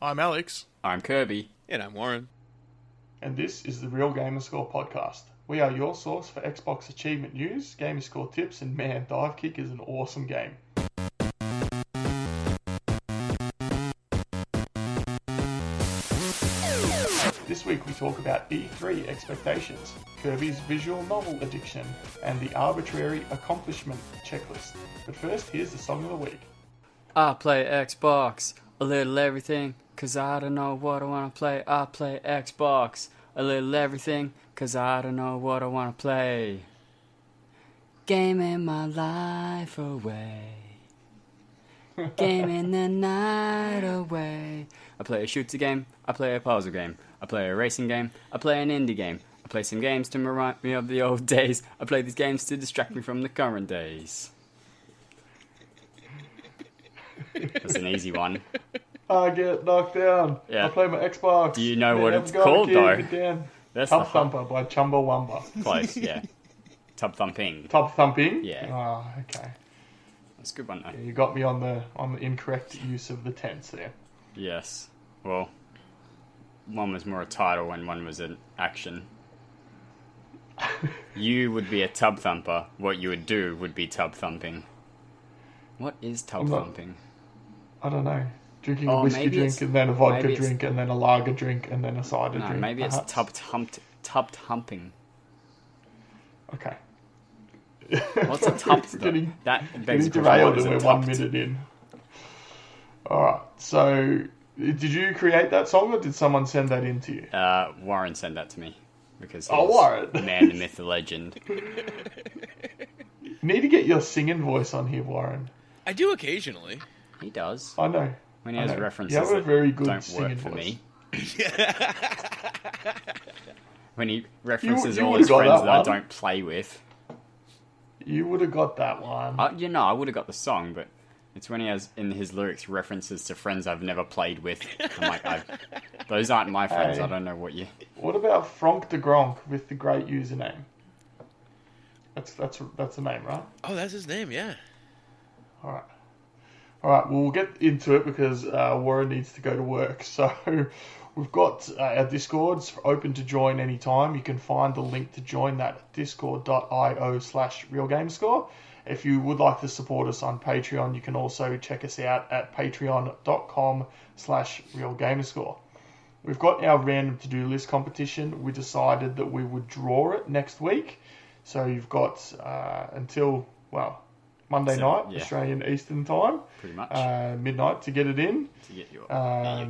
I'm Alex. I'm Kirby. And I'm Warren. And this is the Real Gamerscore podcast. We are your source for Xbox achievement news, Gamerscore tips, and man, Dive Kick is an awesome game. This week we talk about E3 expectations, Kirby's visual novel addiction, and the arbitrary accomplishment checklist. But first, here's the song of the week. I play Xbox, a little everything, cause I don't know what I wanna play. I play Xbox, a little everything, cause I don't know what I wanna play. Gaming my life away. Gaming the night away. I play a shooter game, I play a puzzle game, I play a racing game, I play an indie game, I play some games to remind me of the old days, I play these games to distract me from the current days. That's an easy one. I get knocked down. Yeah. I play my Xbox. Do you know what it's Never called, gonna though? keep it down. That's Tub Thumper by Chumbawamba. Close, yeah. Tub thumping. Tub Thumping? Yeah. Oh, okay. That's a good one, though. Yeah, you got me on the incorrect use of the tense there. Yes. Well, one was more a title and one was an action. You would be a tub thumper. What you would do would be tub thumping. What is tub thumping? I don't know. Drinking a whiskey drink and then a vodka drink and then a lager drink and then a cider drink. Maybe it's perhaps. tub humping. Okay. What's a tub? Getting begs the question, derailed what is and a we're 1 tubbed? minute in. Alright, so did you create that song or did someone send that in to you? Warren sent that to me. Because Warren. The man, the myth, the legend. You need to get your singing voice on here, Warren. I do occasionally. He does. I know. When he has references You have a very good that don't singing work for voice. me. When he references You all his would've got friends that that I one. don't play with. You would have got that one. I would have got the song, but it's when he has in his lyrics references to friends I've never played with. I'm like, those aren't my friends. Hey. I don't know what you... What about Frank de Gronk with the great username? That's the name, right? Oh, that's his name, yeah. All right. Well, we'll get into it because Warren needs to go to work. So we've got our Discords open to join anytime. You can find the link to join that at discord.io/realgamescore. If you would like to support us on Patreon, you can also check us out at patreon.com/realgamerscore. We've got our random to-do list competition. We decided that we would draw it next week. So you've got until, Monday night, yeah. Australian Eastern Time. Pretty much. Midnight to get it in. To get your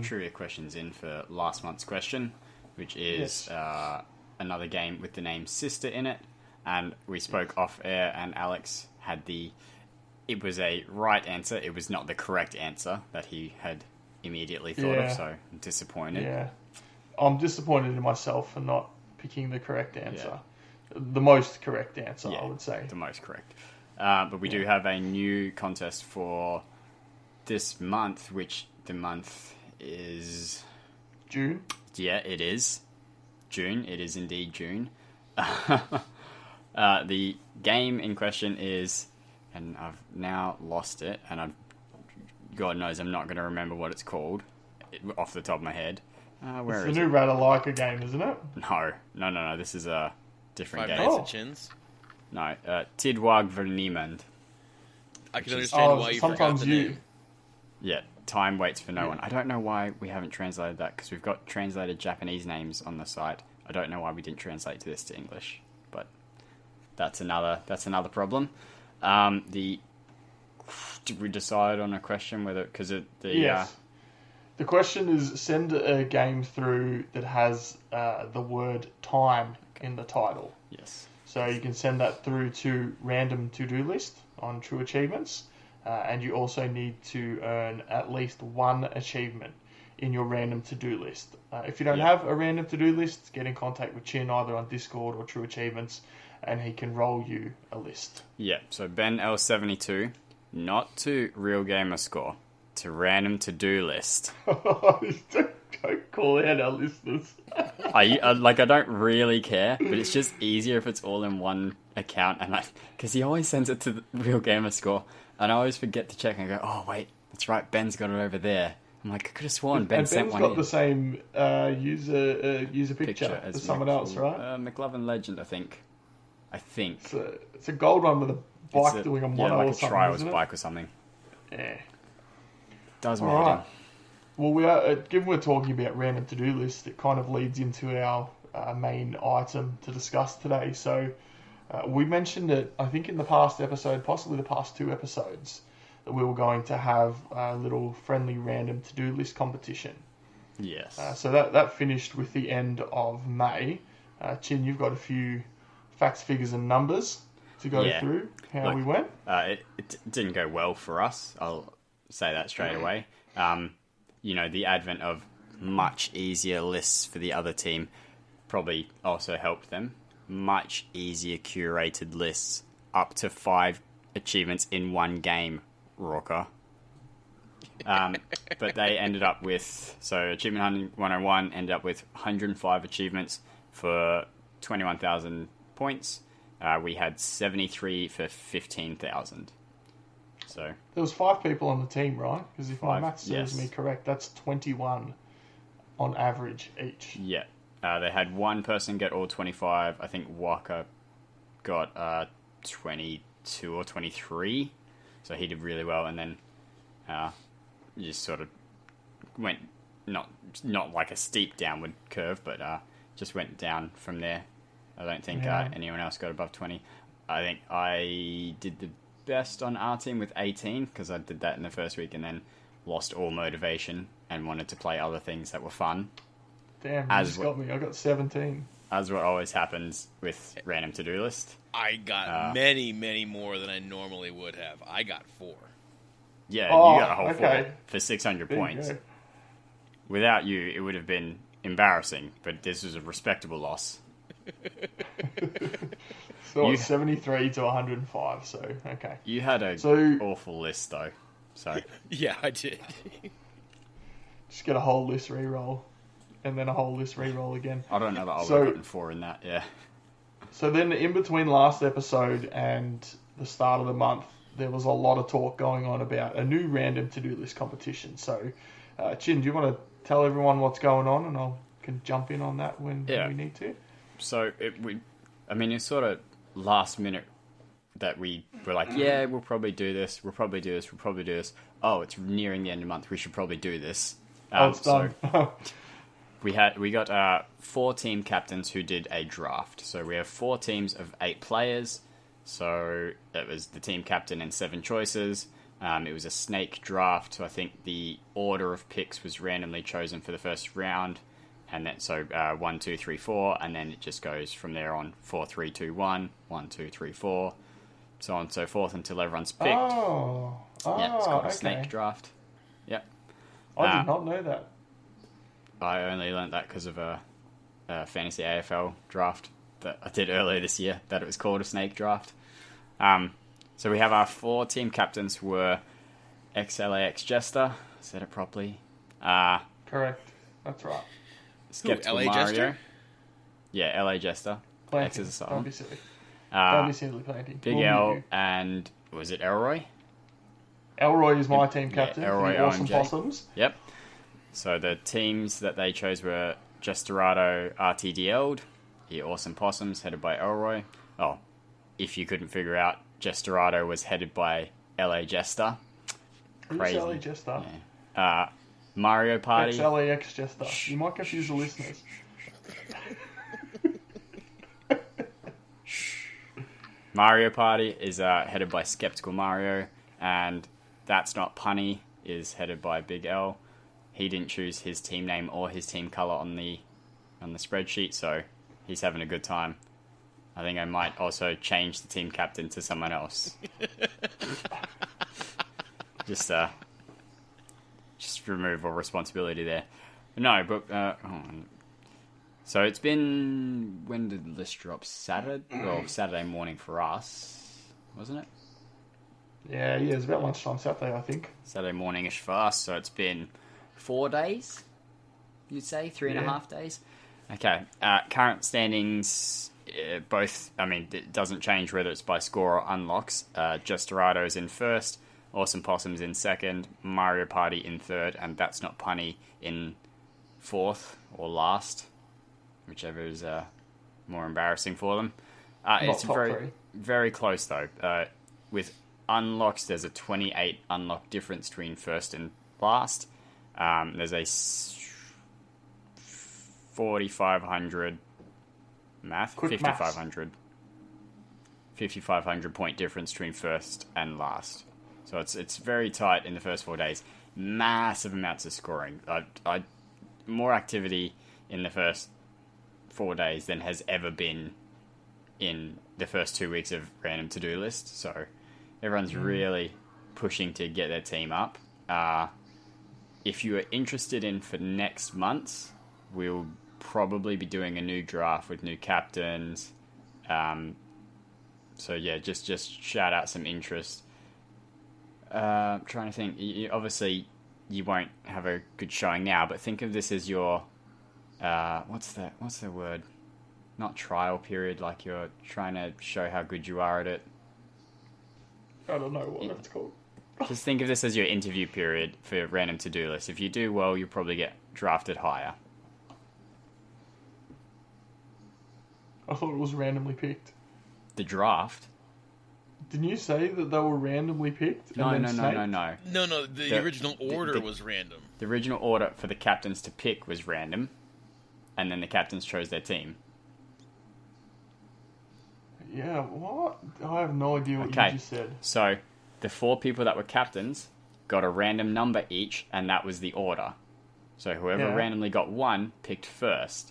trivia questions in for last month's question, which is another game with the name Sister in it. And we spoke off air and Alex had it was a right answer. It was not the correct answer that he had immediately thought of, so I'm disappointed. Yeah. I'm disappointed in myself for not picking the correct answer. Yeah. The most correct answer, I would say. The most correct. But we do have a new contest for this month, which the month is... June? Yeah, it is. June. It is indeed June. The game in question is... And I've now lost it, and God knows I'm not going to remember what it's called off the top of my head. Where it's is the new Ratalaika game, isn't it? No. This is a different game. Five Nights at Chins? No, Tidwag Verniemand. I can understand why you forgot sometimes the name. Yeah, Time Waits for No One. I don't know why we haven't translated that, because we've got translated Japanese names on the site. I don't know why we didn't translate this to English, but that's another problem. Did we decide on a question whether Yes. The question is send a game through that has the word time in the title. Yes. So you can send that through to random to-do list on True Achievements, and you also need to earn at least one achievement in your random to-do list. If you don't have a random to-do list, get in contact with Chin either on Discord or True Achievements, and he can roll you a list. Yeah, so Ben L72, not to Real Gamerscore, to random to-do list. Don't call out our listeners. I don't really care, but it's just easier if it's all in one account, and because he always sends it to the Real Gamerscore, and I always forget to check and go, oh wait, that's right, Ben's got it over there. I'm like, I could have sworn Ben and sent Ben's one got in. the same user picture as someone else, right? McLovin Legend, I think. It's a gold one with a bike doing a mono like or a something, trials isn't it? bike or something. Yeah. Does me All head right. in. Well, we are given we're talking about random to-do lists, it kind of leads into our main item to discuss today. So we mentioned it, I think, in the past episode, possibly the past 2 episodes, that we were going to have a little friendly random to-do list competition. Yes. So that finished with the end of May. Chin, you've got a few facts, figures, and numbers to go through how we went. It didn't go well for us. I'll say that straight away. The advent of much easier lists for the other team probably also helped them. Much easier curated lists, up to 5 achievements in one game, Rocker. But they ended up with, Achievement Hunting 101 ended up with 105 achievements for 21,000 points. We had 73 for 15,000. So there was 5 people on the team, right? Because if my 5, maths serves me correct, that's 21 on average each. Yeah. They had one person get all 25. I think Walker got 22 or 23. So he did really well. And then just sort of went, not like a steep downward curve, but just went down from there. I don't think anyone else got above 20. I think I did the best on our team with 18 because I did that in the first week and then lost all motivation and wanted to play other things that were fun. Damn, you just got me. I got 17. As what always happens with random to-do list. I got many, many more than I normally would have. I got 4. Yeah, you got a whole 4 for 600 there points. Without you, it would have been embarrassing, but this was a respectable loss. So it's 73 to 105, so okay. You had an awful list, though. So Yeah, I did. Just get a whole list re-roll, and then a whole list re-roll again. I don't know that I would have gotten 4 in that, yeah. So then in between last episode and the start of the month, there was a lot of talk going on about a new random to-do list competition. So, Chin, do you want to tell everyone what's going on, and I can jump in on that when we need to? So it's sort of last minute that we were like, yeah, we'll probably do this. Oh, it's nearing the end of the month. We should probably do this. It's done. We got 4 team captains who did a draft. So we have 4 teams of 8 players. So it was the team captain and 7 choices. It was a snake draft. So I think the order of picks was randomly chosen for the first round. And then 1, 2, 3, 4, and then it just goes from there on 4, 3, 2, 1, 1, 2, 3, 4, so on and so forth until everyone's picked. Oh, it's called a snake draft. Yep. I did not know that. I only learned that because of a fantasy AFL draft that I did earlier this year, that it was called a snake draft. So we have our 4 team captains were XLAX Jester, said it properly. Correct, that's right. Skeptical LA Mario. Jester? Yeah, LA Jester. X is a song. Don't be silly. Don't be silly, Planty. Big L and, was it Elroy? Elroy is my team captain. Yeah, Elroy, the Awesome OMG. Possums. Yep. So the teams that they chose were Jesterado RTDL'd, the Awesome Possums, headed by Elroy. Oh, if you couldn't figure out, Jesterado was headed by LA Jester. Crazy. Who's LA Jester? Yeah. Mario Party. XLAX Jester. You might confuse the listeners. Mario Party is headed by Skeptical Mario, and That's Not Punny is headed by Big L. He didn't choose his team name or his team colour on the spreadsheet, so he's having a good time. I think I might also change the team captain to someone else. Just remove all responsibility there. No, but so it's been, when did the list drop? Saturday morning for us, wasn't it? Yeah, it was about lunchtime Saturday, I think. Saturday morning-ish for us, so it's been 4 days, you'd say? 3.5 days? Okay, current standings, both, it doesn't change whether it's by score or unlocks. Jesterado's in first, Awesome Possums in second, Mario Party in third, and That's Not Punny in fourth or last, whichever is more embarrassing for them. It's very, very close though. With unlocks, there's a 28 unlock difference between first and last. There's a 4,500 math, 5,500 point difference between first and last. So it's very tight in the first 4 days. Massive amounts of scoring. More activity in the first 4 days than has ever been in the first 2 weeks of random to-do list. So everyone's really pushing to get their team up. If you are interested in for next month, we'll probably be doing a new draft with new captains. So yeah, just shout out some interest. Trying to think. Obviously, you won't have a good showing now, but think of this as your what's the word? Not trial period. Like you're trying to show how good you are at it. I don't know what that's called. Just think of this as your interview period for random to-do list. If you do well, you'll probably get drafted higher. I thought it was randomly picked. The draft? Didn't you say that they were randomly picked? No. No, the original order was random. The original order for the captains to pick was random, and then the captains chose their team. Yeah, what? I have no idea what you just said. So, the 4 people that were captains got a random number each, and that was the order. So whoever randomly got 1 picked first.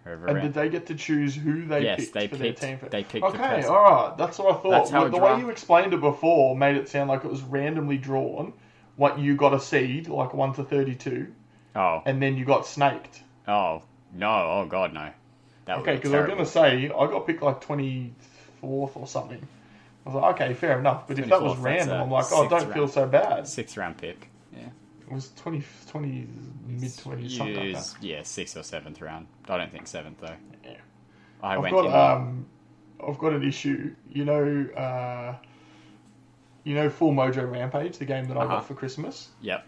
Did they get to choose who they picked for their team? They picked the person. Okay, alright, that's what I thought. That's how the way you explained it before made it sound like it was randomly drawn. What you got a seed, like 1 to 32. Oh. And then you got snaked. Oh, no. Oh, God, no. Okay, because I was going to say, I got picked like 24th or something. I was like, okay, fair enough. But if that was random, I'm like, oh, don't feel so bad. 6th round pick. Yeah. It was 20 mid-20s, something like that. Yeah, 6th or 7th round. I don't think 7th, though. Yeah. I've got an issue. You know Full Mojo Rampage, the game that I got for Christmas? Yep.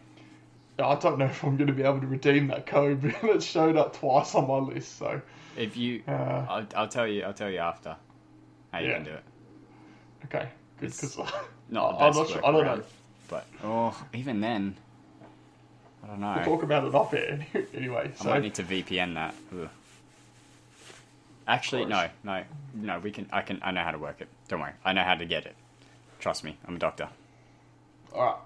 I don't know if I'm going to be able to redeem that code, but it showed up twice on my list, so... If you... I'll tell you after how you can do it. Okay, good, because... Not the best I don't know. But, even then... I don't know. We'll talk about it off air anyway. I might need to VPN that. Ugh. Actually, no. We can. I know how to work it. Don't worry. I know how to get it. Trust me. I'm a doctor. All right.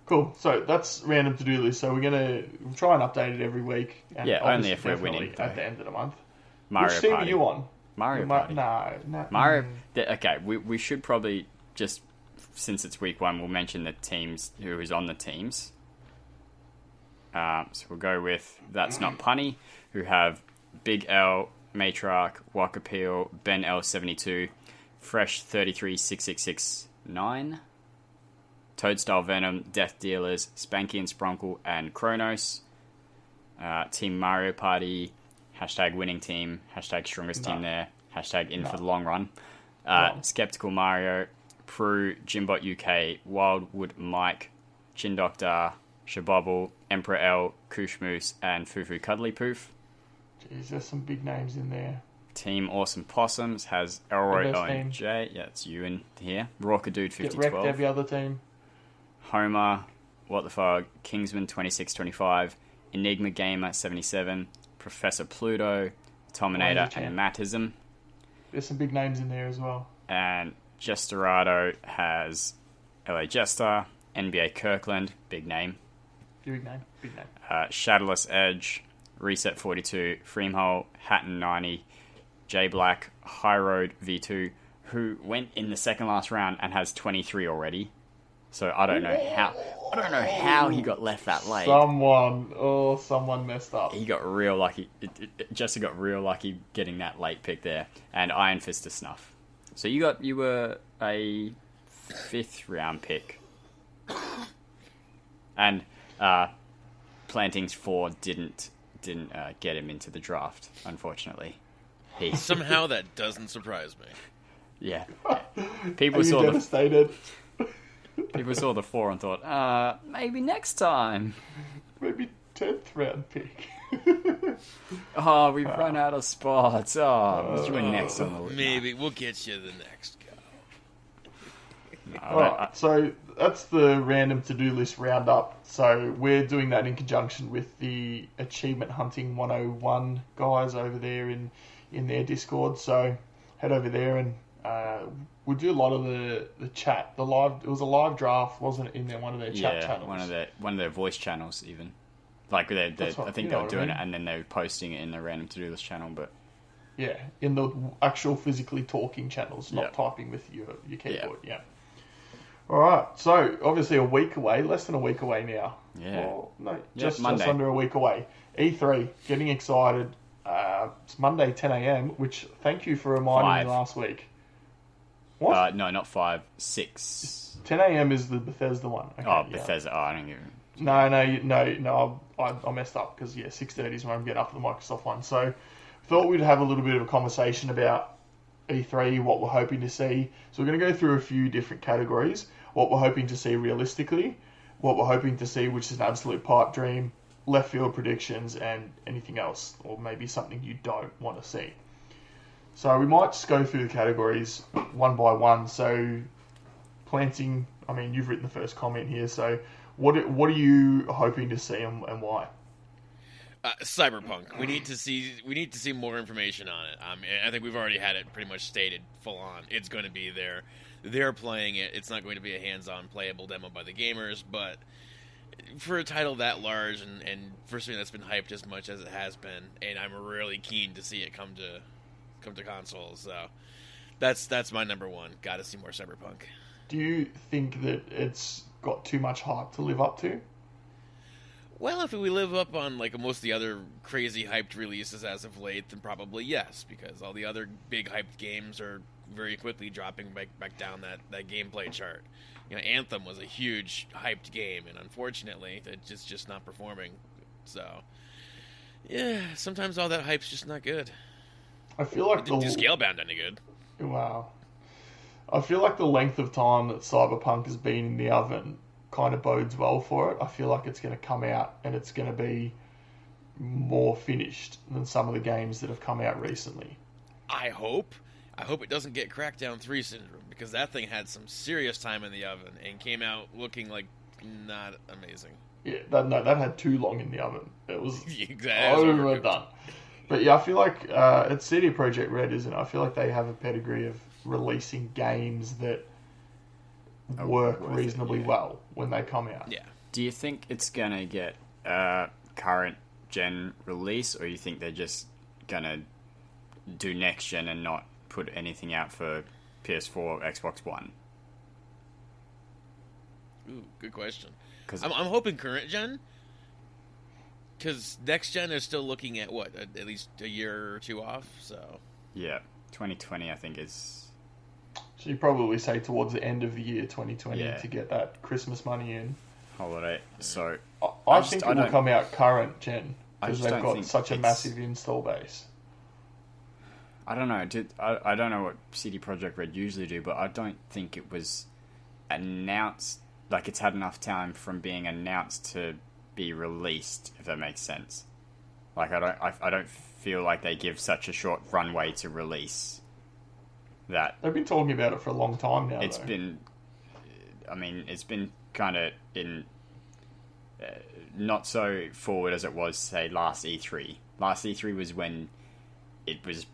Cool. So that's random to-do list. So we'll try and update it every week. And only if we're winning at the end of the month. Mario Which team Party. are you on? Mario Party. No. Mario. Okay. We should probably just, since it's week 1, we'll mention the teams who is on the teams. So we'll go with That's Not Punny, who have Big L, Matriarch, Wakapeel, Ben L72, Fresh 336669, Toadstyle Venom, Death Dealers, Spanky and Sprunkle, and Kronos. Team Mario Party, hashtag winning team, hashtag strongest team there, hashtag in for the long run. Skeptical Mario, Prue, Jimbot UK, Wildwood Mike, ChinDocta, Shabobble, Emperor L, Kushmoose, and Fufu Cuddly Poof. Jeez, there's some big names in there. Team Awesome Possums has Elroy ONJ. Yeah, it's you in here. Rockadude 5012. Get wrecked every other team. Homer, What the Fog, Kingsman 2625, Enigma Gamer 77, Professor Pluto, Tominator, and Matism. There's some big names in there as well. And Jesterado has LA Jester, NBA Kirkland, big name. Big name. Shadowless Edge, Reset 42, Freemhole, Hatton 90, J Black, High Road V2, who went in the second last round and has 23 already. So I don't know how he got left that late. Someone messed up. He got real lucky. Jester got real lucky getting that late pick there, and Iron Fist to snuff. So you were a 5th round pick, and Plantings 4 didn't get him into the draft, unfortunately. Somehow that doesn't surprise me. Yeah, people Are you saw devastated? People saw the 4 and thought, maybe next time. Maybe 10th round pick. Oh, we've run out of spots. Oh, we're next on the list. Maybe we'll get you the next go. Alright, so that's the random to-do list roundup. So we're doing that in conjunction with the Achievement Hunting 101 guys over there in their Discord. So head over there and we'll do a lot of the chat. It was a live draft, wasn't it, in one of their chat channels? one of their voice channels even. Like I think they were doing it and then they were posting it in the random to-do list channel, but yeah, in the actual physically talking channels, not typing with your keyboard. Yeah. All right, so obviously a week away, less than a week away now. Yeah. Well, no, just Monday. under a week away. E3, getting excited. It's Monday, 10 a.m., which thank you for reminding me last week. What? No, not 5, 6. 10 a.m. is the Bethesda one. Okay, Bethesda. Oh, I don't even... No, I messed up because, 6:30 is when I'm getting up for the Microsoft one. So thought we'd have a little bit of a conversation about E3, what we're hoping to see. So we're going to go through a few different categories. What we're hoping to see realistically, what we're hoping to see, which is an absolute pipe dream, left field predictions, and anything else, or maybe something you don't want to see. So we might just go through the categories one by one. So planting, I mean, you've written the first comment here. So what are you hoping to see and why? Cyberpunk. We need to see more information on it. I think we've already had it pretty much stated full on. It's going to be there. They're playing it. It's not going to be a hands-on playable demo by the gamers, but for a title that large and for something that's been hyped as much as it has been, and I'm really keen to see it come to consoles. So that's my number one. Got to see more Cyberpunk. Do you think that it's got too much hype to live up to? Well, if we live up on like most of the other crazy hyped releases as of late, then probably yes, because all the other big hyped games are very quickly dropping back down that gameplay chart. You know, Anthem was a huge hyped game, and unfortunately, it's just not performing. So, yeah, sometimes all that hype's just not good. I feel like it didn't do Scalebound any good. Wow. I feel like the length of time that Cyberpunk has been in the oven kind of bodes well for it. I feel like it's going to come out and it's going to be more finished than some of the games that have come out recently. I hope it doesn't get Crackdown 3 syndrome, because that thing had some serious time in the oven and came out looking like not amazing. Yeah, that had too long in the oven. It was exactly overdone. But yeah, I feel like it's CD Projekt Red, isn't it? I feel like they have a pedigree of releasing games that work reasonably well when they come out. Yeah. Do you think it's going to get current gen release, or you think they're just going to do next gen and not put anything out for PS4 or Xbox One? Ooh, good question. I'm hoping current gen, because next gen is still looking at what, at least a year or two off. So yeah, 2020 I think is. So you probably say towards the end of the year 2020 to get that Christmas money in. Holiday. So I think it will come out current gen because they've got such a massive install base. I don't know. I don't know what CD Projekt Red usually do, but I don't think it was announced. Like, it's had enough time from being announced to be released, if that makes sense. Like, I don't feel like they give such a short runway to release that. They've been talking about it for a long time now. It's been kind of in not so forward as it was, say, last E3. Last E3 was when it was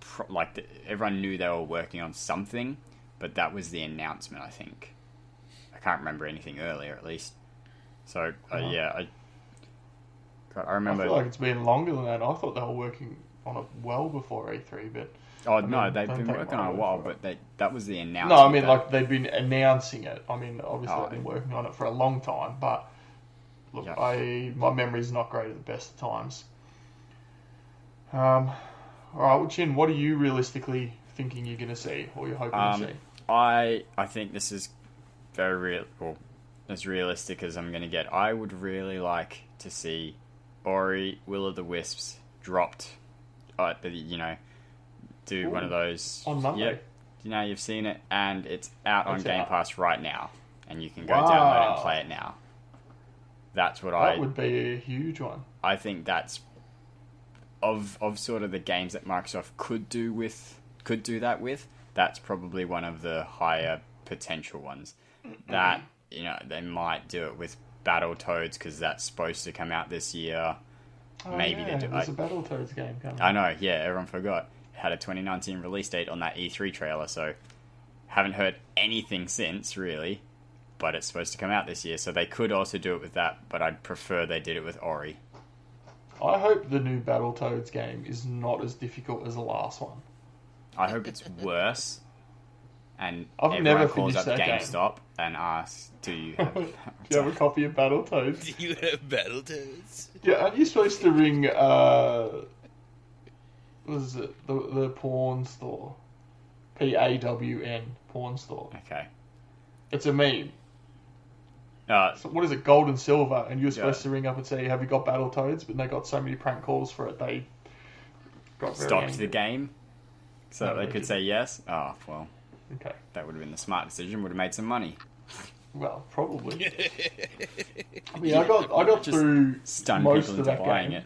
everyone knew they were working on something, but that was the announcement, I think. I can't remember anything earlier, at least. So, I remember... I feel like it's been longer than that. I thought they were working on it well before E3, but... Oh, no, they've been working on it a while, but that was the announcement. No, I mean, like, they've been announcing it. I mean, obviously they've been working on it for a long time, but... Look, my memory's not great at the best of times. Alright, well, Chin, what are you realistically thinking you're going to see, or you're hoping to see? I think this is very real, or as realistic as I'm going to get. I would really like to see Ori, Will of the Wisps dropped, do one of those... On Monday. Yep. You've seen it, and it's out on Game Pass right now. and you can go download and play it now. That's what That would be a huge one. I think that's of sort of the games that Microsoft could do that with. That's probably one of the higher potential ones. That, you know, they might do it with Battletoads because that's supposed to come out this year. Maybe they do. There's a Battletoads game coming. I know, yeah, everyone forgot. It had a 2019 release date on that E3 trailer, so haven't heard anything since, really. But it's supposed to come out this year, so they could also do it with that, but I'd prefer they did it with Ori. I hope the new Battletoads game is not as difficult as the last one. I hope it's worse. And I've everyone never calls up finished that GameStop and asks, do you have... Do you have a copy of Battletoads? Do you have Battletoads? Yeah, aren't you supposed to ring, what is it, the pawn store? PAWN, pawn store. Okay. It's a meme. So what is it, gold and silver, and you're supposed to ring up and say, have you got Battletoads? But they got so many prank calls for it, they got very stopped angry. the game so that they could say yes. Oh, well, Okay. that would have been the smart decision, would have made some money. Well, probably. I mean, I got Just through stun most people of into that buying game. it.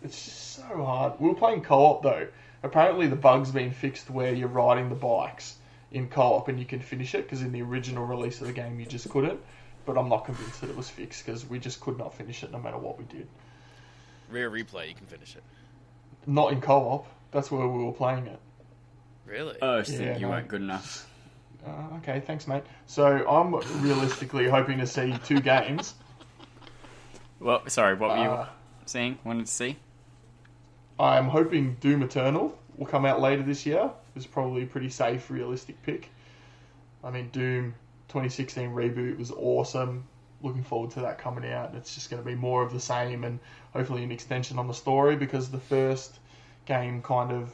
It's so hard. We were playing co-op though. Apparently the bug's been fixed where you're riding the bikes in co-op and you can finish it, because in the original release of the game you just couldn't. But I'm not convinced that it was fixed, because we just could not finish it no matter what we did. Rare replay, you can finish it. Not in co-op. That's where we were playing it. Really? Oh, so Yeah, you no. weren't good enough. Okay, thanks, mate. So I'm realistically hoping to see 2 games. Well, sorry, what were you seeing? Wanted to see? I'm hoping Doom Eternal will come out later this year. It's probably a pretty safe, realistic pick. I mean, Doom 2016 reboot was awesome. Looking forward to that coming out. It's just going to be more of the same, and hopefully an extension on the story, because the first game kind of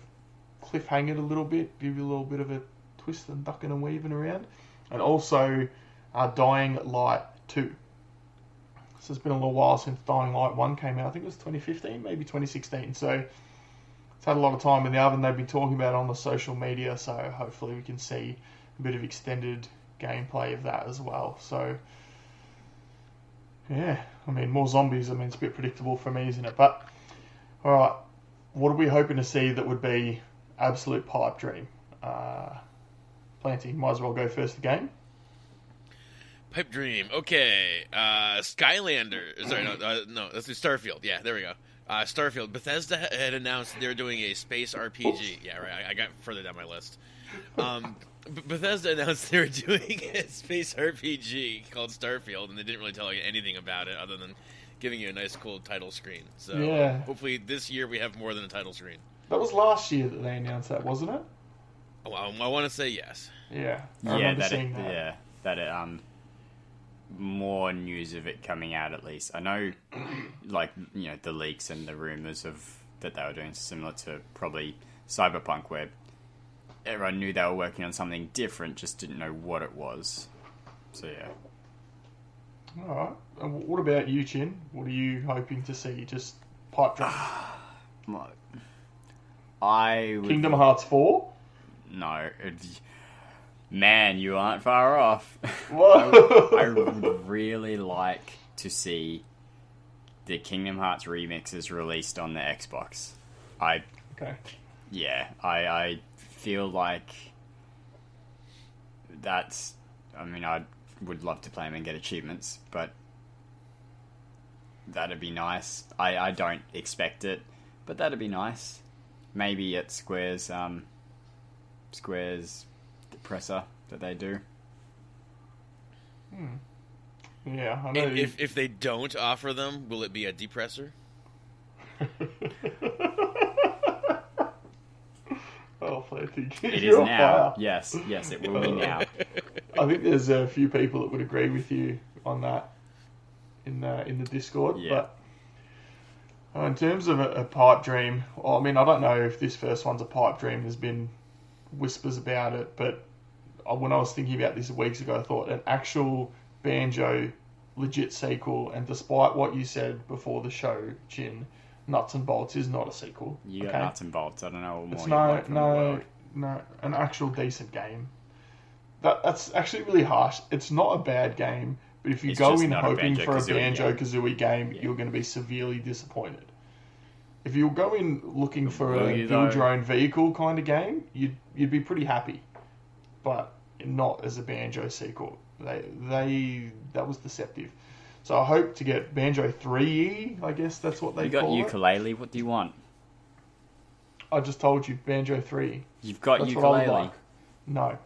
cliffhangered a little bit, give you a little bit of a twist and ducking and weaving around. And also Dying Light 2. So it's been a little while since Dying Light 1 came out. I think it was 2015, maybe 2016. So it's had a lot of time in the oven. They've been talking about it on the social media, so hopefully we can see a bit of extended gameplay of that as well. So yeah, I mean, more zombies. I mean, it's a bit predictable for me, isn't it? But all right, what are we hoping to see that would be absolute pipe dream? Planty, might as well go first again. Pipe Dream. Okay. Skylander. Sorry, no. Let's do Starfield. Yeah, there we go. Starfield. Bethesda had announced they're doing a space RPG. Oops. Yeah, right. I got further down my list. Bethesda announced they were doing a space RPG called Starfield, and they didn't really tell you anything about it other than giving you a nice, cool title screen. So yeah. Hopefully this year we have more than a title screen. That was last year that they announced that, wasn't it? Well, I want to say yes. Yeah. I remember seeing that. Yeah, that it, more news of it coming out at least. I know, like, you know, the leaks and the rumors of that they were doing similar to probably Cyberpunk, where everyone knew they were working on something different, just didn't know what it was. So yeah. All right. And what about you, Chin? What are you hoping to see? Just pipe dream? Kingdom Hearts 4? No. Man, you aren't far off. Whoa. I would really like to see the Kingdom Hearts remixes released on the Xbox. Okay. Yeah, I feel like that's... I mean, I would love to play them and get achievements, but that'd be nice. I don't expect it, but that'd be nice. Maybe at Square's presser that they do. Yeah, I know. If they don't offer them, will it be a depressor? Oh, Planty. It is now. Yes, it will be now. I think there's a few people that would agree with you on that in the Discord. Yeah. But in terms of a pipe dream, well, I mean, I don't know if this first one's a pipe dream. There's been whispers about it, but when I was thinking about this weeks ago, I thought an actual Banjo legit sequel, and despite what you said before the show, Chin, Nuts and Bolts is not a sequel. You got Nuts and Bolts. I don't know what more it's you want from the world. no, an actual decent game. That's actually really harsh. It's not a bad game, but if you It's go just in not a hoping for a Banjo-Kazooie Banjo-Kazooie game, you're going to be severely disappointed. If you go in looking for Will a you, build though? your own vehicle kind of game, you'd be pretty happy, but not as a Banjo sequel. That was deceptive. So I hope to get Banjo 3E, I guess that's what they You got call it. ukulele. What do you want? I just told you, Banjo 3. You've got That's what I would ukulele. like. No.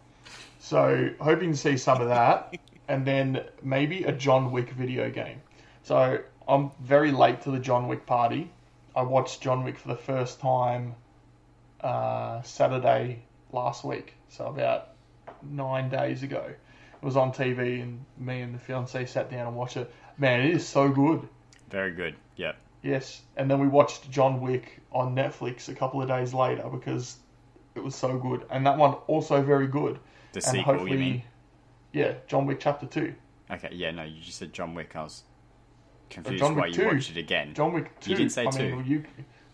So, hoping to see some of that, and then maybe a John Wick video game. So, I'm very late to the John Wick party. I watched John Wick for the first time Saturday last week, so about 9 days ago. It was on TV, and me and the fiancée sat down and watched it. Man, it is so good. Very good. Yep. Yes, and then we watched John Wick on Netflix a couple of days later because it was so good. And that one also very good. The And sequel, you hopefully, mean? Yeah, John Wick Chapter 2. Okay, yeah, no, you just said John Wick. I was confused John why Wick you 2. watched it again. John Wick 2. You didn't say 2.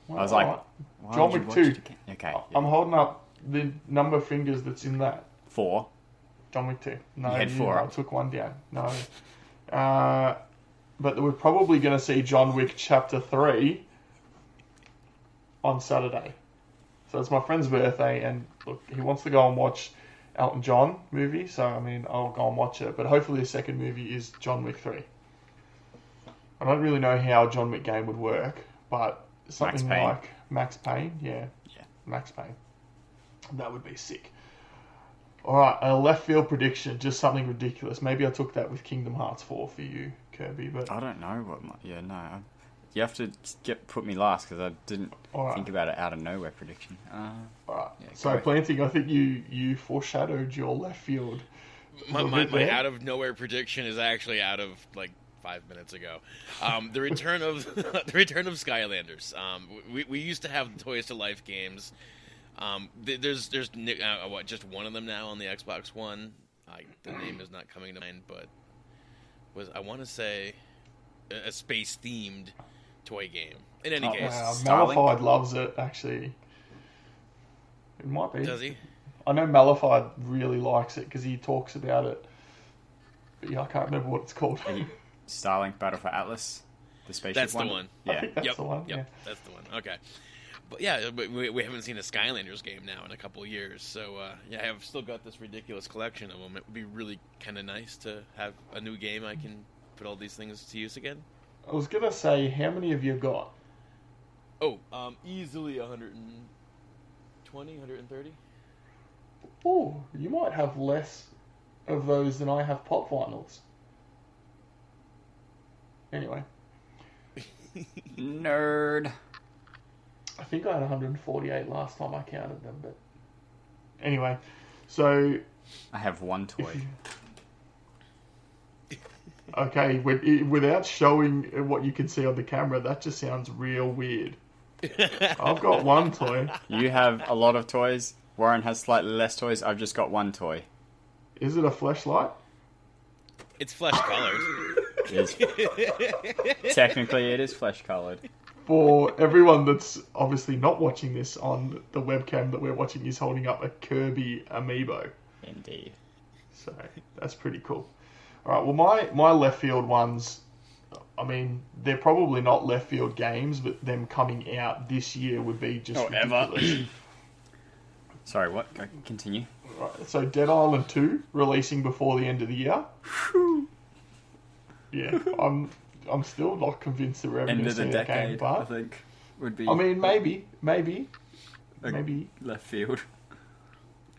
Well, I was like, alright. why John would you Wick watch 2. it again? Okay. I'm holding up the number of fingers that's in that. 4. John Wick 2. No, You had 4 I up. took one down. No. But we're probably going to see John Wick Chapter 3 on Saturday. So it's my friend's birthday, and look, he wants to go and watch Elton John movie, so I mean, I'll go and watch it. But hopefully the second movie is John Wick 3. I don't really know how a John Wick game would work, but something Payne. like Max Payne, yeah, Yeah. Max Payne. That would be sick. Alright, a left field prediction, just something ridiculous. Maybe I took that with Kingdom Hearts 4 for you, Kirby, but... I don't know what. You have to put me last because I didn't Alright. think about it out of nowhere prediction. Alright, Yeah, so go. Planting, I think you foreshadowed your left field. My out of nowhere prediction is actually out of like 5 minutes ago. The return of the return of Skylanders. We used to have the Toys to Life games. There's just one of them now on the Xbox One. The name is not coming to mind, but I want to say a space themed toy game. In any case, Wow, Starlink? Malafide loves it, actually. It might be. does he? I know Malafide really likes it because he talks about it. But yeah, I can't remember what it's called. Starlink Battle for Atlas, the spaceship That's one. the one. I Yeah. think that's the one. Yep, Yeah. that's the one. Okay. But yeah, we haven't seen a Skylanders game now in a couple of years. So yeah, I've still got this ridiculous collection of them. It would be really kind of nice to have a new game I can put all these things to use again. I was gonna say, how many have you got? Oh, easily 120, 130. Oh, you might have less of those than I have pop vinyls. Anyway, Nerd. I think I had 148 last time I counted them, but anyway, so I have one toy. okay, without showing what you can see on the camera, that just sounds real weird. I've got one toy. You have a lot of toys. Warren has slightly less toys. I've just got one toy. Is it a fleshlight? It's flesh colored. Technically, it is flesh colored. For everyone that's obviously not watching this on the webcam that we're watching, is holding up a Kirby amiibo. Indeed. So that's pretty cool. All right, well, my left field ones, I mean, they're probably not left field games, but them coming out this year would be just ridiculous. Sorry, what? Go, continue. Right, so Dead Island 2 releasing before the end of the year. Yeah, I'm still not convinced that we're ever End going to of see the that game, decade, I but think, would be I mean, maybe. left field.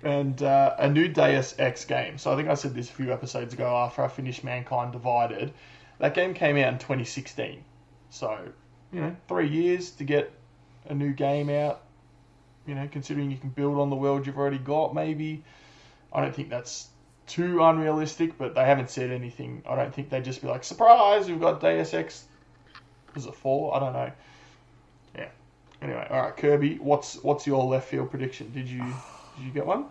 And a new Deus Ex game. So I think I said this a few episodes ago after I finished Mankind Divided. That game came out in 2016. So, 3 years to get a new game out. Considering you can build on the world you've already got, maybe. I don't think that's too unrealistic, but they haven't said anything. I don't think they'd just be like, surprise, we've got Deus Ex. Was it 4? I don't know. Yeah. Anyway, all right, Kirby, what's your left field prediction? Did you get one?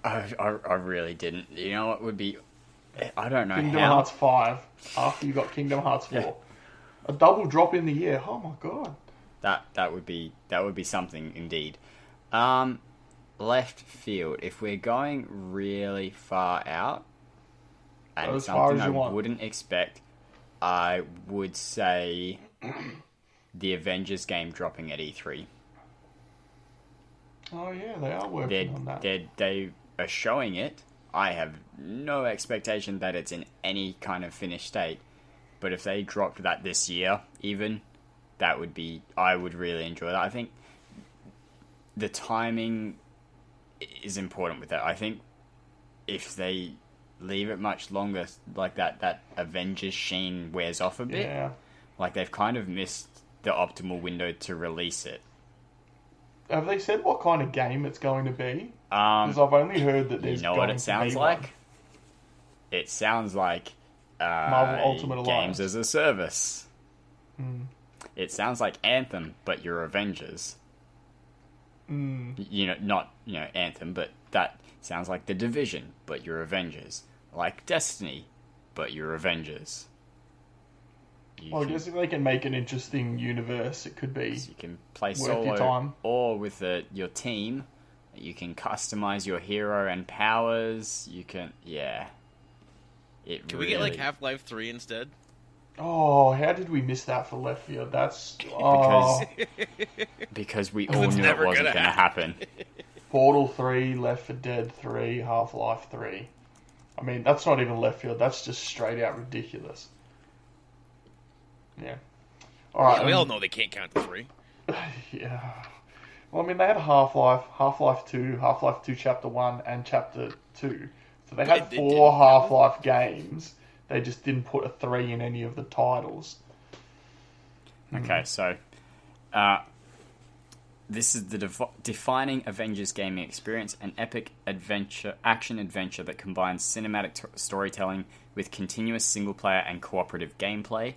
I really didn't. You know what would be... I don't know Kingdom how. Hearts 5 after you got Kingdom Hearts 4. Yeah. A double drop in the year. Oh my god. That would be something indeed. left field. If we're going really far out, and as far something as I you want. wouldn't expect, I would say the Avengers game dropping at E3. Oh yeah, they are working on that. They are showing it. I have no expectation that it's in any kind of finished state. But if they dropped that this year, even, I would really enjoy that. I think the timing is important with that. I think if they leave it much longer, like that Avengers sheen wears off a bit. Yeah. Like they've kind of missed the optimal window to release it. Have they said what kind of game it's going to be? Because I've only heard that there's. You know what it sounds like? One. It sounds like Marvel Ultimate Alliance. Games as a Service. Mm. It sounds like Anthem, but you're Avengers. You know, not Anthem, but that sounds like The Division, but you're Avengers. Like Destiny, but you're Avengers. I guess if they can make an interesting universe, it could be. You can play worth solo your time. or with your team. You can customize your hero and powers. You can, yeah. Can we get like Half-Life 3 instead? Oh, how did we miss that for left field? That's because we all knew it wasn't going to happen. Portal 3, Left 4 Dead 3, Half-Life 3. I mean, that's not even left field. That's just straight out ridiculous. Yeah. All right. Yeah, we all know they can't count to 3. Yeah. Well, I mean, they had Half-Life 2, Half-Life 2 Chapter 1, and Chapter 2. So they had 4 Half-Life games. They just didn't put a 3 in any of the titles. Okay, so this is the defining Avengers gaming experience, an epic action-adventure that combines cinematic storytelling with continuous single-player and cooperative gameplay.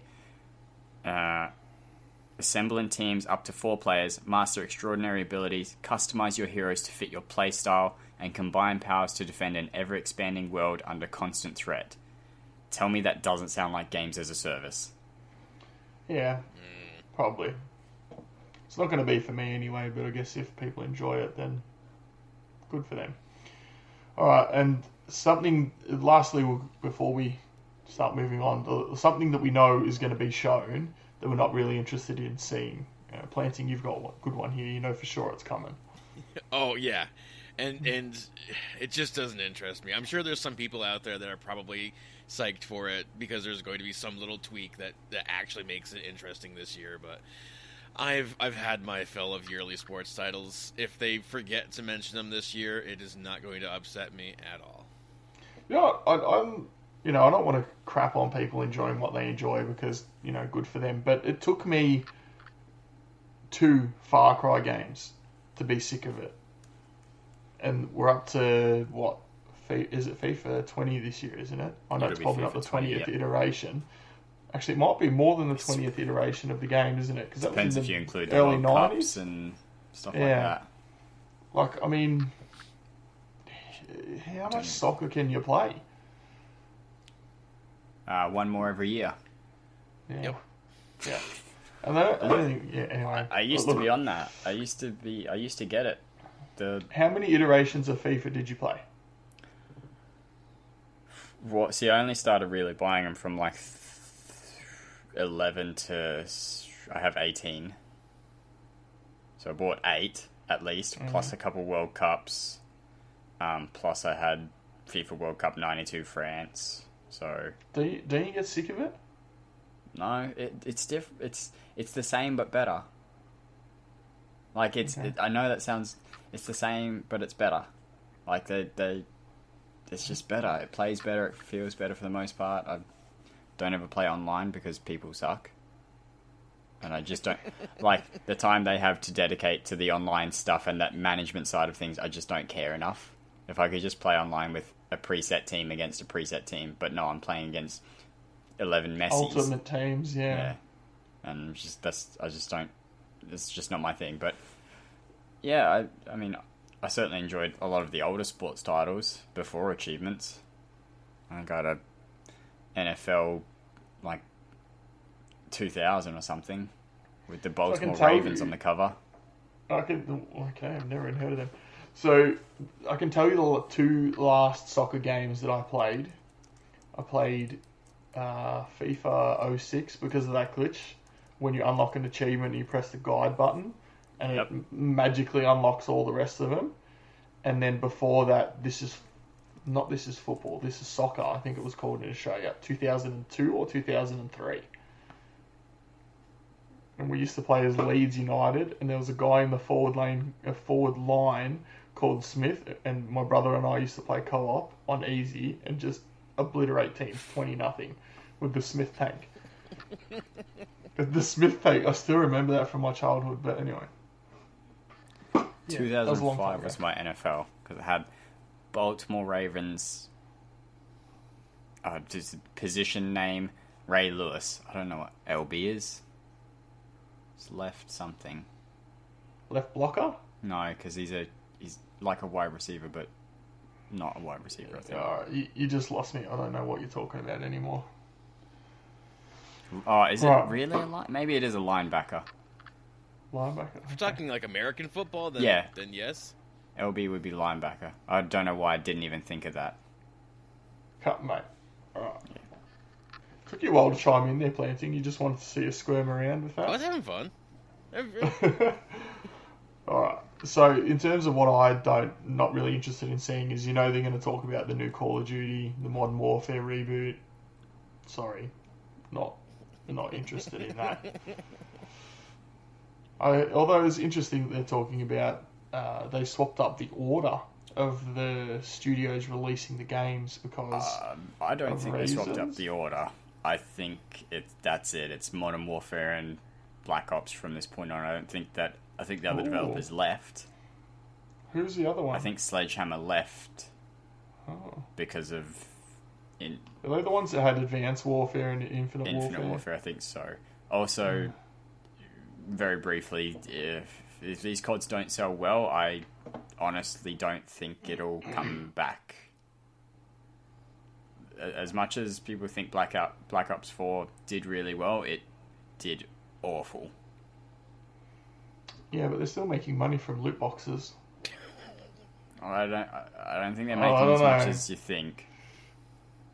Assemble in teams up to 4 players, master extraordinary abilities, customize your heroes to fit your playstyle, and combine powers to defend an ever-expanding world under constant threat. Tell me that doesn't sound like Games as a Service. Yeah, probably. It's not going to be for me anyway, but I guess if people enjoy it, then good for them. Alright, and lastly, before we start moving on, something that we know is going to be shown that we're not really interested in seeing. Planting, you've got a good one here. You know for sure it's coming. Oh, yeah. And it just doesn't interest me. I'm sure there's some people out there that are probably psyched for it because there's going to be some little tweak that actually makes it interesting this year. But I've had my fill of yearly sports titles. If they forget to mention them this year, it is not going to upset me at all. Yeah, I don't want to crap on people enjoying what they enjoy because, good for them. But it took me 2 Far Cry games to be sick of it. And we're up to, what, is it FIFA 20 this year, isn't it? I know it's probably not the 20th iteration. Actually, it might be more than the 20th iteration of the game, isn't it? Because that depends was if in you include the early the World 90s. Cups and stuff like that. Like, I mean, how much soccer can you play? 1 more every year. Yeah. Yep. Yeah. And I don't think, anyway. I used to be on that. I used to get it. How many iterations of FIFA did you play? See, I only started really buying them from like 11 to I have 18. So I bought 8 at least, plus a couple World Cups. Plus I had FIFA World Cup 92 France. So don't you get sick of it? No, it's it's the same but better. Like I know that sounds. It's the same, but it's better. Like it's just better. It plays better. It feels better for the most part. I don't ever play online because people suck, and I just don't like the time they have to dedicate to the online stuff and that management side of things. I just don't care enough. If I could just play online with a preset team against a preset team, but no, I'm playing against 11 Messis. Ultimate teams, yeah. And I just don't. It's just not my thing, but. Yeah, I mean, I certainly enjoyed a lot of the older sports titles before achievements. I got a NFL, like, 2000 or something, with the Baltimore Ravens on the cover. Okay, I've never even heard of them. So, I can tell you the two last soccer games that I played. I played FIFA 06 because of that glitch. When you unlock an achievement, you press the guide button, and it magically unlocks all the rest of them. And then before that, This Is Football, This Is Soccer, I think it was called in Australia, 2002 or 2003. And we used to play as Leeds United, and there was a guy in the forward line called Smith, and my brother and I used to play co-op on easy and just obliterate teams 20-0 with the Smith tank. The Smith tank, I still remember that from my childhood, but anyway. 2005 was my NFL, because it had Baltimore Ravens, just position name, Ray Lewis. I don't know what LB is. It's left something. Left blocker? No, because he's like a wide receiver, but not a wide receiver, I think. Alright, you just lost me. I don't know what you're talking about anymore. Oh, is it really a line? Maybe it is a linebacker. Linebacker? If we're talking like American football, then, then yes. LB would be linebacker. I don't know why I didn't even think of that. Cut, mate. Alright. Yeah. Took you a while to chime in there, Planting. You just wanted to see us squirm around with that? I was having fun. Alright. So, in terms of what not really interested in seeing is, they're going to talk about the new Call of Duty, the Modern Warfare reboot. Sorry. Not interested in that. Although it's interesting that they're talking about they swapped up the order of the studios releasing the games because I don't think they swapped up the order. I think that's it. It's Modern Warfare and Black Ops from this point on. I think the other developers left. Who's the other one? I think Sledgehammer left because of... Are they the ones that had Advanced Warfare and Infinite Warfare? Infinite Warfare, I think so. Also, very briefly, if these CODs don't sell well, I honestly don't think it'll come back. As much as people think Black Ops 4 did really well, it did awful. Yeah, but they're still making money from loot boxes. I don't think they're making as much as you think.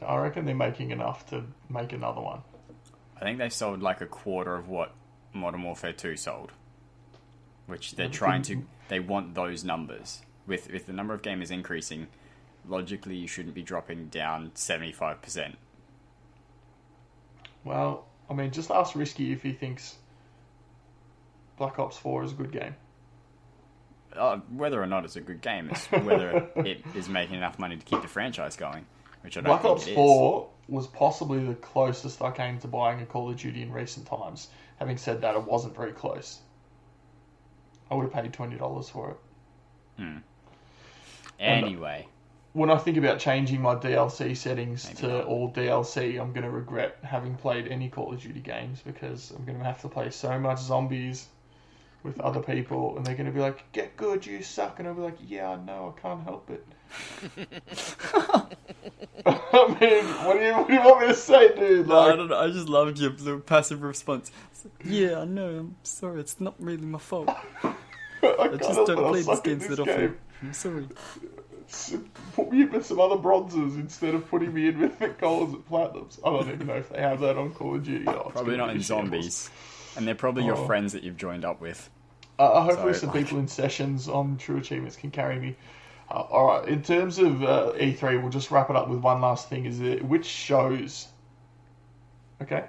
I reckon they're making enough to make another one. I think they sold like a quarter of what Modern Warfare 2 sold. Which they're trying to... They want those numbers. With the number of gamers increasing, logically you shouldn't be dropping down 75%. Well, I mean, just ask Risky if he thinks Black Ops 4 is a good game. Whether or not it's a good game, it's whether it is making enough money to keep the franchise going. Which I don't Black think Ops it 4 was possibly the closest I came to buying a Call of Duty in recent times. Having said that, it wasn't very close. I would have paid $20 for it. Anyway. When I think about changing my DLC settings to all DLC, I'm going to regret having played any Call of Duty games because I'm going to have to play so much zombies with other people, and they're going to be like, "Get good, you suck," and I'll be like, "Yeah, I know, I can't help it." I mean, what do you want me to say, dude? No, I don't know. I just loved your little passive response. Yeah, I know. I'm sorry. It's not really my fault. I just don't play these games that often. I'm sorry. Put me in with some other bronzes instead of putting me in with the golds and platinums. I don't even know if they have that on Call of Duty. Probably not in zombies. And they're probably your friends that you've joined up with. Hopefully some people in sessions on True Achievements can carry me. Alright, in terms of E3, we'll just wrap it up with one last thing. Which shows... Okay.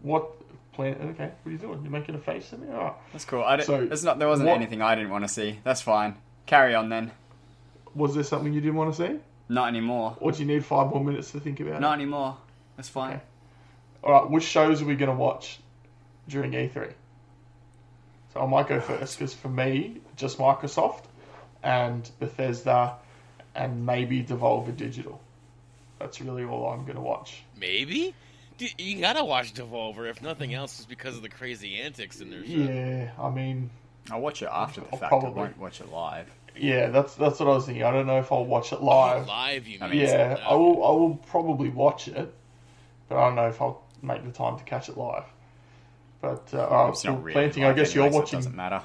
What are you doing? You're making a face at me? Alright. That's cool. There wasn't anything I didn't want to see. That's fine. Carry on then. Was there something you didn't want to see? Not anymore. Or do you need 5 more minutes to think about it? Not anymore. That's fine. Okay. Alright, which shows are we going to watch during E3? So I might go first, because for me, just Microsoft and Bethesda and maybe Devolver Digital. That's really all I'm going to watch. Maybe? Dude, you gotta watch Devolver, if nothing else, is because of the crazy antics in their show. Yeah, I mean... I'll watch it after the fact. I won't watch it live. Yeah, that's what I was thinking. I don't know if I'll watch it live. Oh, live, you mean? Yeah, I will probably watch it, but I don't know if I'll make the time to catch it live. But it's not really Planting, I guess you're watching... It doesn't matter.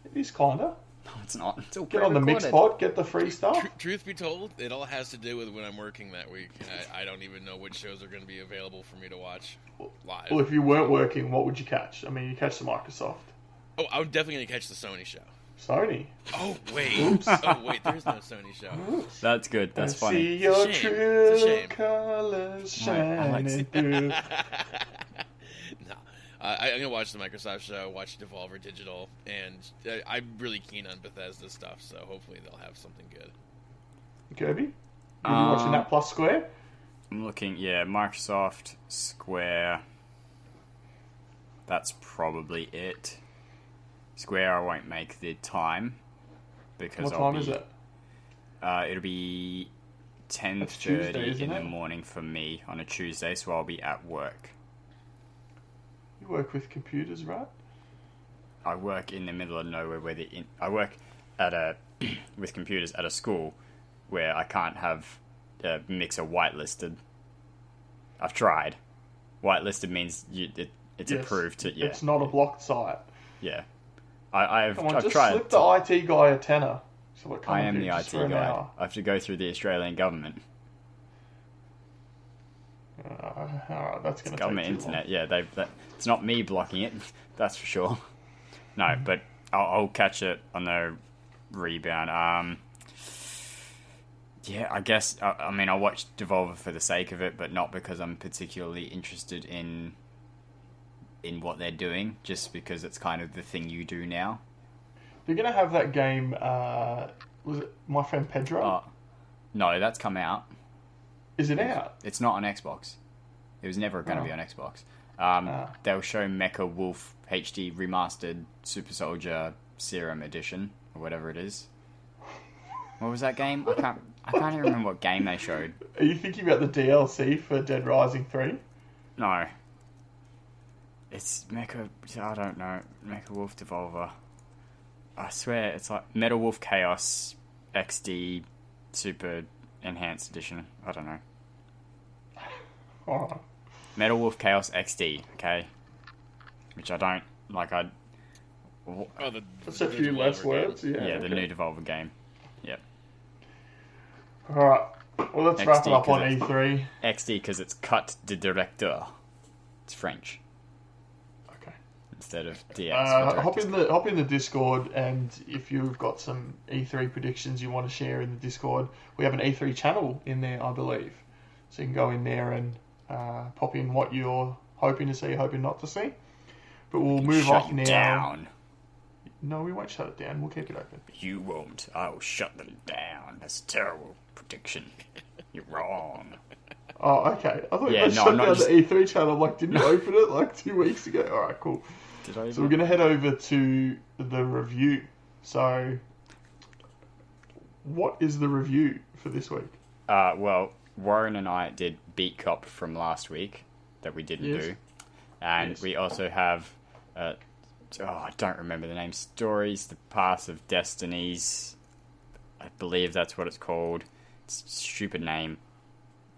It is kinda. No, it's not. It's all Get on the mix pod, get the free stuff. Truth be told, it all has to do with when I'm working that week. I don't even know which shows are going to be available for me to watch live. Well, if you weren't working, what would you catch? I mean, you catch the Microsoft. Oh, I'm definitely going to catch the Sony show. Sony. Oh, wait. Oh, wait, there's no Sony show. Oops. That's good. That's funny. See your It's a shame. true colors shining through. No. I'm going to watch the Microsoft show, watch Devolver Digital, and I'm really keen on Bethesda stuff, so hopefully they'll have something good. Kirby? You watching that plus Square? I'm looking, Microsoft, Square. That's probably it. Square, I won't make the time because what time is it? It'll be 10:30 in the morning for me on a Tuesday, so I'll be at work. You work with computers, right? I work in the middle of nowhere I work at with computers at a school where I can't have a mixer whitelisted. I've tried. Whitelisted means it's approved to. Yeah, it's not a blocked site. Yeah, I've tried. Slip the IT guy a tenner. I am the IT guy. I have to go through the Australian government. Alright, that's going to take government too internet. long. Yeah, it's not me blocking it. That's for sure. No, but I'll catch it on the rebound. Yeah, I guess. I mean, I watched Devolver for the sake of it, but not because I'm particularly interested in what they're doing. Just because it's kind of the thing you do now. They're going to have that game. Was it My Friend Pedro? No, that's come out. Is it out? It's not on Xbox. It was never going to be on Xbox. They'll show Mecha Wolf HD Remastered Super Soldier Serum Edition, or whatever it is. What was that game? I can't even remember what game they showed. Are you thinking about the DLC for Dead Rising 3? No. It's Mecha... I don't know. Mecha Wolf Devolver. I swear, it's like Metal Wolf Chaos XD Super Enhanced Edition. I don't know. Oh. Metal Wolf Chaos XD, okay? Which I don't... That's a few less words, yeah. Yeah, the new Devolver game. Yep. Alright, well let's wrap it up on E3. XD because it's cut de directeur. It's French. Okay. Instead of DX. Hop in the Discord, and if you've got some E3 predictions you want to share in the Discord, we have an E3 channel in there, I believe. So you can go in there and pop in what you're hoping to see, hoping not to see. But we'll move off now. Down. No, we won't shut it down. We'll keep it open. You won't. I'll shut them down. That's a terrible prediction. You're wrong. Oh, okay. I thought you shut down the E3 channel. Like, didn't you open it like 2 weeks ago? All right, cool. So we're going to head over to the review. So, what is the review for this week? Well, Warren and I did Beat Cop from last week that we didn't do. And we also have... I don't remember the name. Stories, the Path of Destinies. I believe that's what it's called. It's a stupid name.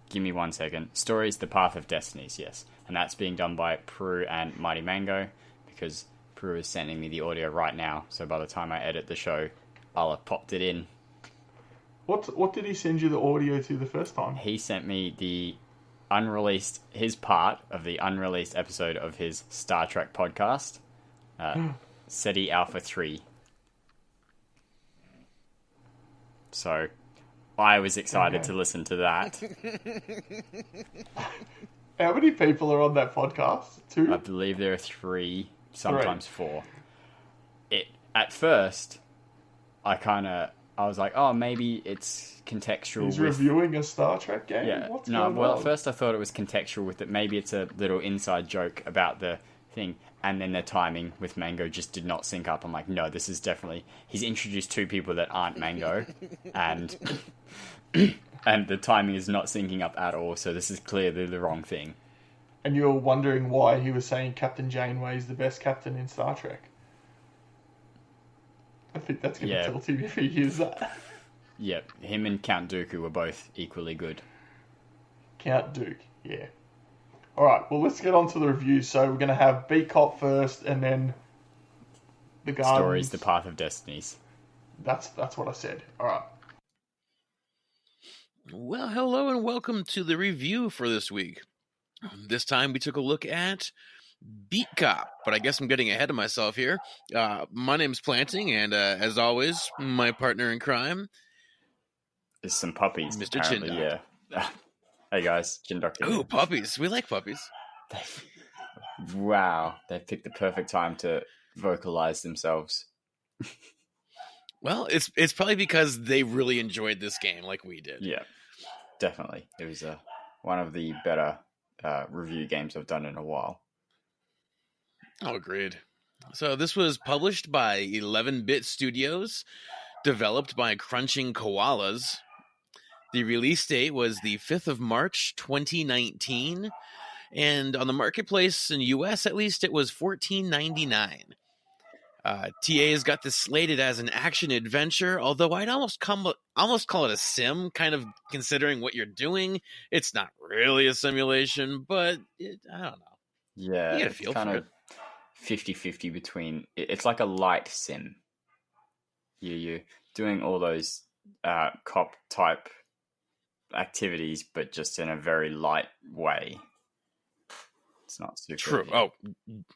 Give me 1 second. Stories, the Path of Destinies, yes. And that's being done by Prue and Mighty Mango, because Prue is sending me the audio right now, so by the time I edit the show, I'll have popped it in. What did he send you the audio to the first time? He sent me his part of the unreleased episode of his Star Trek podcast. SETI Alpha 3. So, I was excited to listen to that. How many people are on that podcast? 2? I believe there are 3, sometimes 4. At first, I was like, oh, maybe it's contextual. He's reviewing a Star Trek game? Yeah. What's going on? At first I thought it was contextual with it. Maybe it's a little inside joke about the thing. And then the timing with Mango just did not sync up. I'm like, no, this is definitely... He's introduced 2 people that aren't Mango. and and the timing is not syncing up at all. So this is clearly the wrong thing. And you're wondering why he was saying Captain Janeway is the best captain in Star Trek. I think that's going to tilt him if he hears that. Yep, him and Count Dooku were both equally good. Count Duke, yeah. Alright, well let's get on to the review. So we're going to have Beat Cop first, and then The Gardens. Stories, The Path of Destinies. That's what I said. All right. Well, hello and welcome to the review for this week. This time we took a look at Beat Cop, but I guess I'm getting ahead of myself here. My name's Planting, and as always, my partner in crime There's some puppies, Mr. apparently. ChinDocta. Yeah. Hey guys, ChinDocta. Ooh, puppies. We like puppies. Wow, they picked the perfect time to vocalize themselves. Well, it's probably because they really enjoyed this game like we did. Yeah, definitely. It was one of the better review games I've done in a while. Oh, agreed. So this was published by 11-Bit Studios, developed by Crunching Koalas. The release date was the 5th of March, 2019, and on the marketplace in the US, at least, it was $14.99. TA's got this slated as an action adventure, although I'd almost call it a sim, kind of considering what you're doing. It's not really a simulation, but I don't know. Yeah, You get a it's feel kind for of 50-50 between... It's like a light sim. You're doing all those cop-type activities, but just in a very light way. It's not super... True. Oh,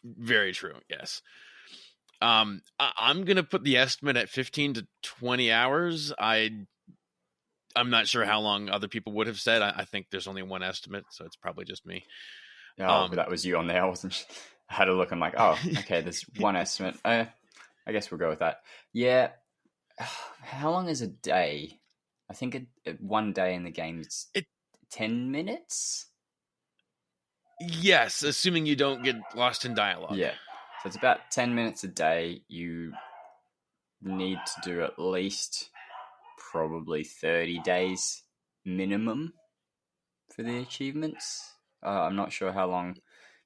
very true, yes. I'm gonna put the estimate at 15 to 20 hours. I'm not sure how long other people would have said. I think there's only one estimate, so it's probably just me. Oh, but that was you on there. I wasn't... I had a look. I'm like, oh, okay, there's one estimate. I guess we'll go with that. Yeah. How long is a day? I think one day in the game is 10 minutes? Yes, assuming you don't get lost in dialogue. Yeah. So it's about 10 minutes a day. You need to do at least probably 30 days minimum for the achievements. I'm not sure how long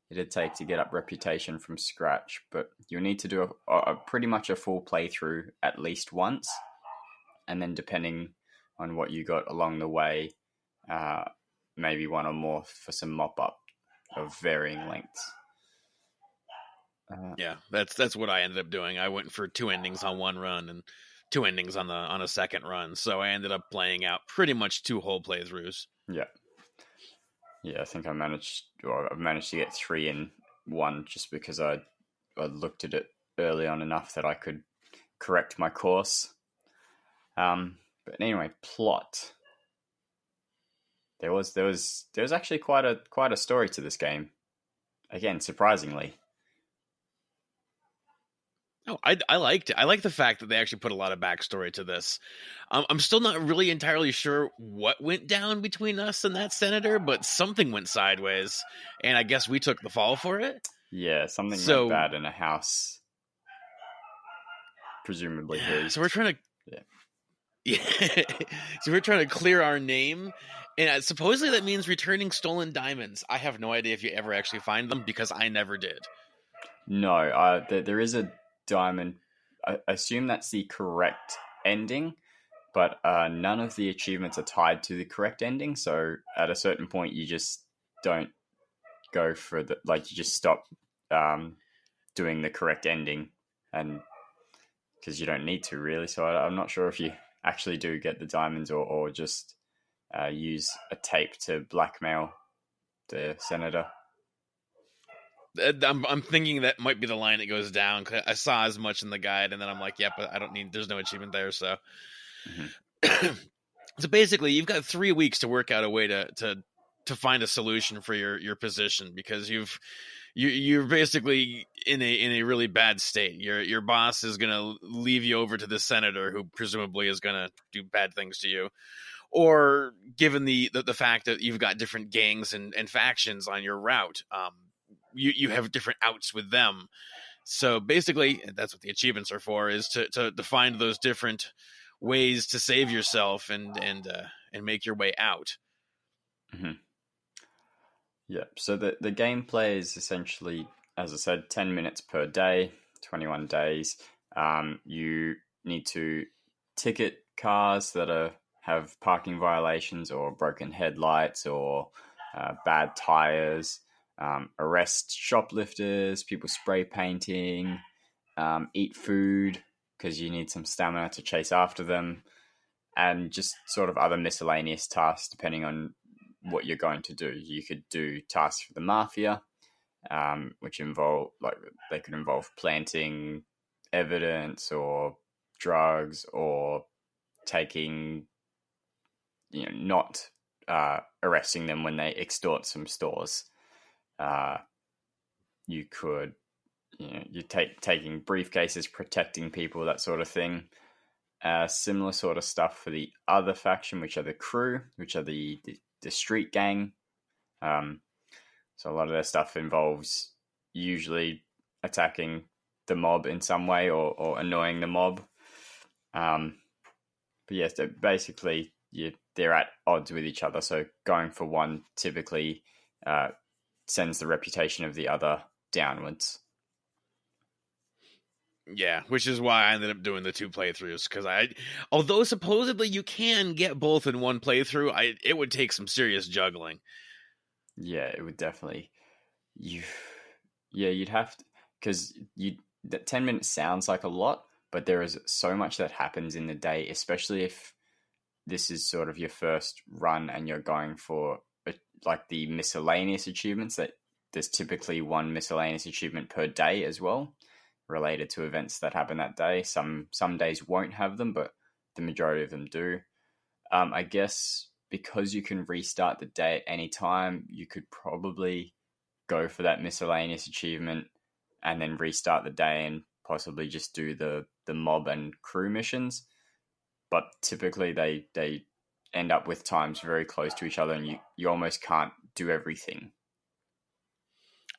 it'd take to get up Reputation from scratch, but you'll need to do a pretty much a full playthrough at least once. And then depending on what you got along the way, maybe one or more for some mop-up of varying lengths. Yeah, that's what I ended up doing. I went for 2 endings on one run and 2 endings on a second run, so I ended up playing out pretty much 2 whole playthroughs. Yeah, I think I've managed to get 3 in one just because I looked at it early on enough that I could correct my course. But anyway, plot. There was actually quite a story to this game. Again, surprisingly. Oh, I liked it. I like the fact that they actually put a lot of backstory to this. I'm still not really entirely sure what went down between us and that senator, but something went sideways, and I guess we took the fall for it. Yeah, something went bad in a house. Presumably his. So we're trying to... So we're trying to clear our name, and supposedly that means returning stolen diamonds. I have no idea if you ever actually find them, because I never did. No, there is a diamond. I assume that's the correct ending, but none of the achievements are tied to the correct ending, so at a certain point you just don't go for you just stop doing the correct ending, and because you don't need to really. So I'm not sure if you actually do get the diamonds or just use a tape to blackmail the senator. I'm thinking that might be the line that goes down, because I saw as much in the guide, and then I'm like, yeah, but I don't need... There's no achievement there, so... Mm-hmm. So basically, you've got 3 weeks to work out a way to find a solution for your position, because you're basically in a really bad state. Your boss is going to leave you over to the senator, who presumably is going to do bad things to you. Or given the fact that you've got different gangs and factions on your route, you have different outs with them. So basically, that's what the achievements are for, is to find those different ways to save yourself and make your way out. Mm-hmm. Yeah, so the gameplay is essentially, as I said, 10 minutes per day, 21 days. You need to ticket cars that have parking violations or broken headlights or bad tires, arrest shoplifters, people spray painting, eat food, because you need some stamina to chase after them, and just sort of other miscellaneous tasks depending on what you're going to do. You could do tasks for the mafia, which involve, like, they could involve planting evidence or drugs, or taking, not arresting them when they extort some stores. You could, you taking briefcases, protecting people, that sort of thing. Similar sort of stuff for the other faction, which are the crew, which are the street gang. So a lot of their stuff involves usually attacking the mob in some way, or annoying the mob. But yes, basically they're at odds with each other. So going for one typically sends the reputation of the other downwards. Yeah, which is why I ended up doing the 2 playthroughs, because although supposedly you can get both in one playthrough, it would take some serious juggling. Yeah, it would definitely. You'd have to, because that 10 minutes sounds like a lot, but there is so much that happens in the day, especially if this is sort of your first run and you're going for like the miscellaneous achievements. That there's typically one miscellaneous achievement per day as well, related to events that happen that day. Some days won't have them, but the majority of them do. I guess because you can restart the day at any time, you could probably go for that miscellaneous achievement and then restart the day and possibly just do the mob and crew missions. But typically they end up with times very close to each other, and you almost can't do everything.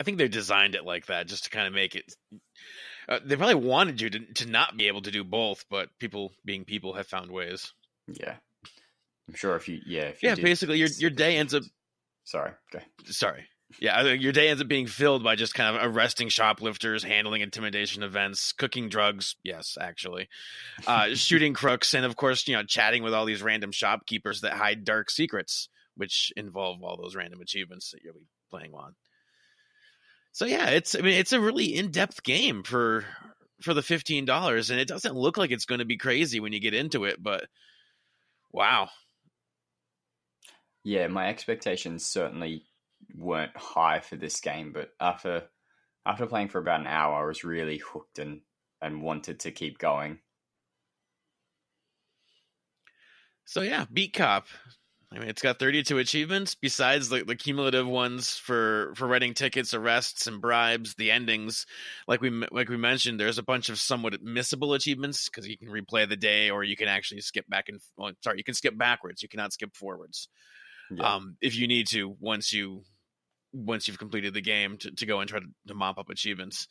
I think they designed it like that just to kind of make it. They probably wanted you to not be able to do both, but people being people have found ways. Yeah, I'm sure if you basically your day ends up. Sorry. Yeah, your day ends up being filled by just kind of arresting shoplifters, handling intimidation events, cooking drugs. Yes, actually, shooting crooks, and of course, chatting with all these random shopkeepers that hide dark secrets, which involve all those random achievements that you'll be playing on. So yeah, it's a really in-depth game for the $15, and it doesn't look like it's going to be crazy when you get into it, but wow. Yeah, my expectations certainly weren't high for this game, but after playing for about an hour, I was really hooked and wanted to keep going. So yeah, Beat Cop. It's got 32 achievements besides the cumulative ones for writing tickets, arrests, and bribes. The endings, like we mentioned, there's a bunch of somewhat missable achievements because you can replay the day, or you can actually skip back you can skip backwards. You cannot skip forwards. Yeah. If you need to, once you've completed the game, to go and try to mop up achievements.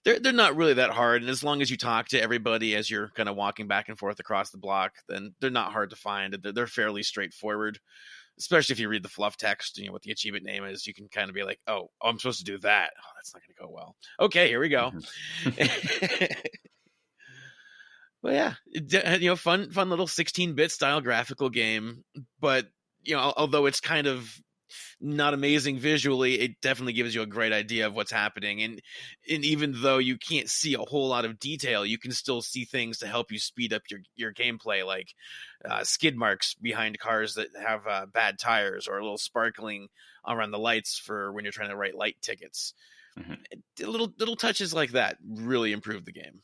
They're not really that hard, and as long as you talk to everybody as you're kind of walking back and forth across the block, then they're not hard to find. They're fairly straightforward, especially if you read the fluff text, what the achievement name is. You can kind of be like, oh, I'm supposed to do that. Oh, that's not going to go well. Okay, here we go. Mm-hmm. Well, yeah, fun little 16-bit style graphical game, but although it's kind of not amazing visually, it definitely gives you a great idea of what's happening, and even though you can't see a whole lot of detail, you can still see things to help you speed up your gameplay, like skid marks behind cars that have bad tires, or a little sparkling around the lights for when you're trying to write light tickets. Mm-hmm. Little touches like that really improve the game.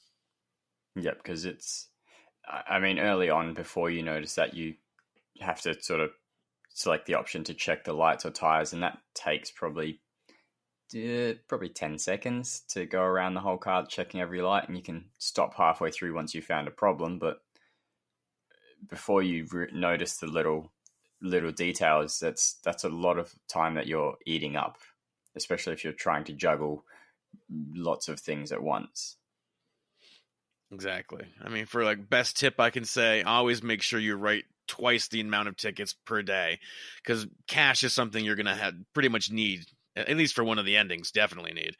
Yeah, because it's, early on, before you notice that, you have to sort of select the option to check the lights or tires, and that takes probably 10 seconds to go around the whole car checking every light, and you can stop halfway through once you found a problem. But before you notice the little details, that's a lot of time that you're eating up, especially if you're trying to juggle lots of things at once. Exactly. For best tip I can say, always make sure you write twice the amount of tickets per day, because cash is something you're going to pretty much need, at least for one of the endings, definitely need.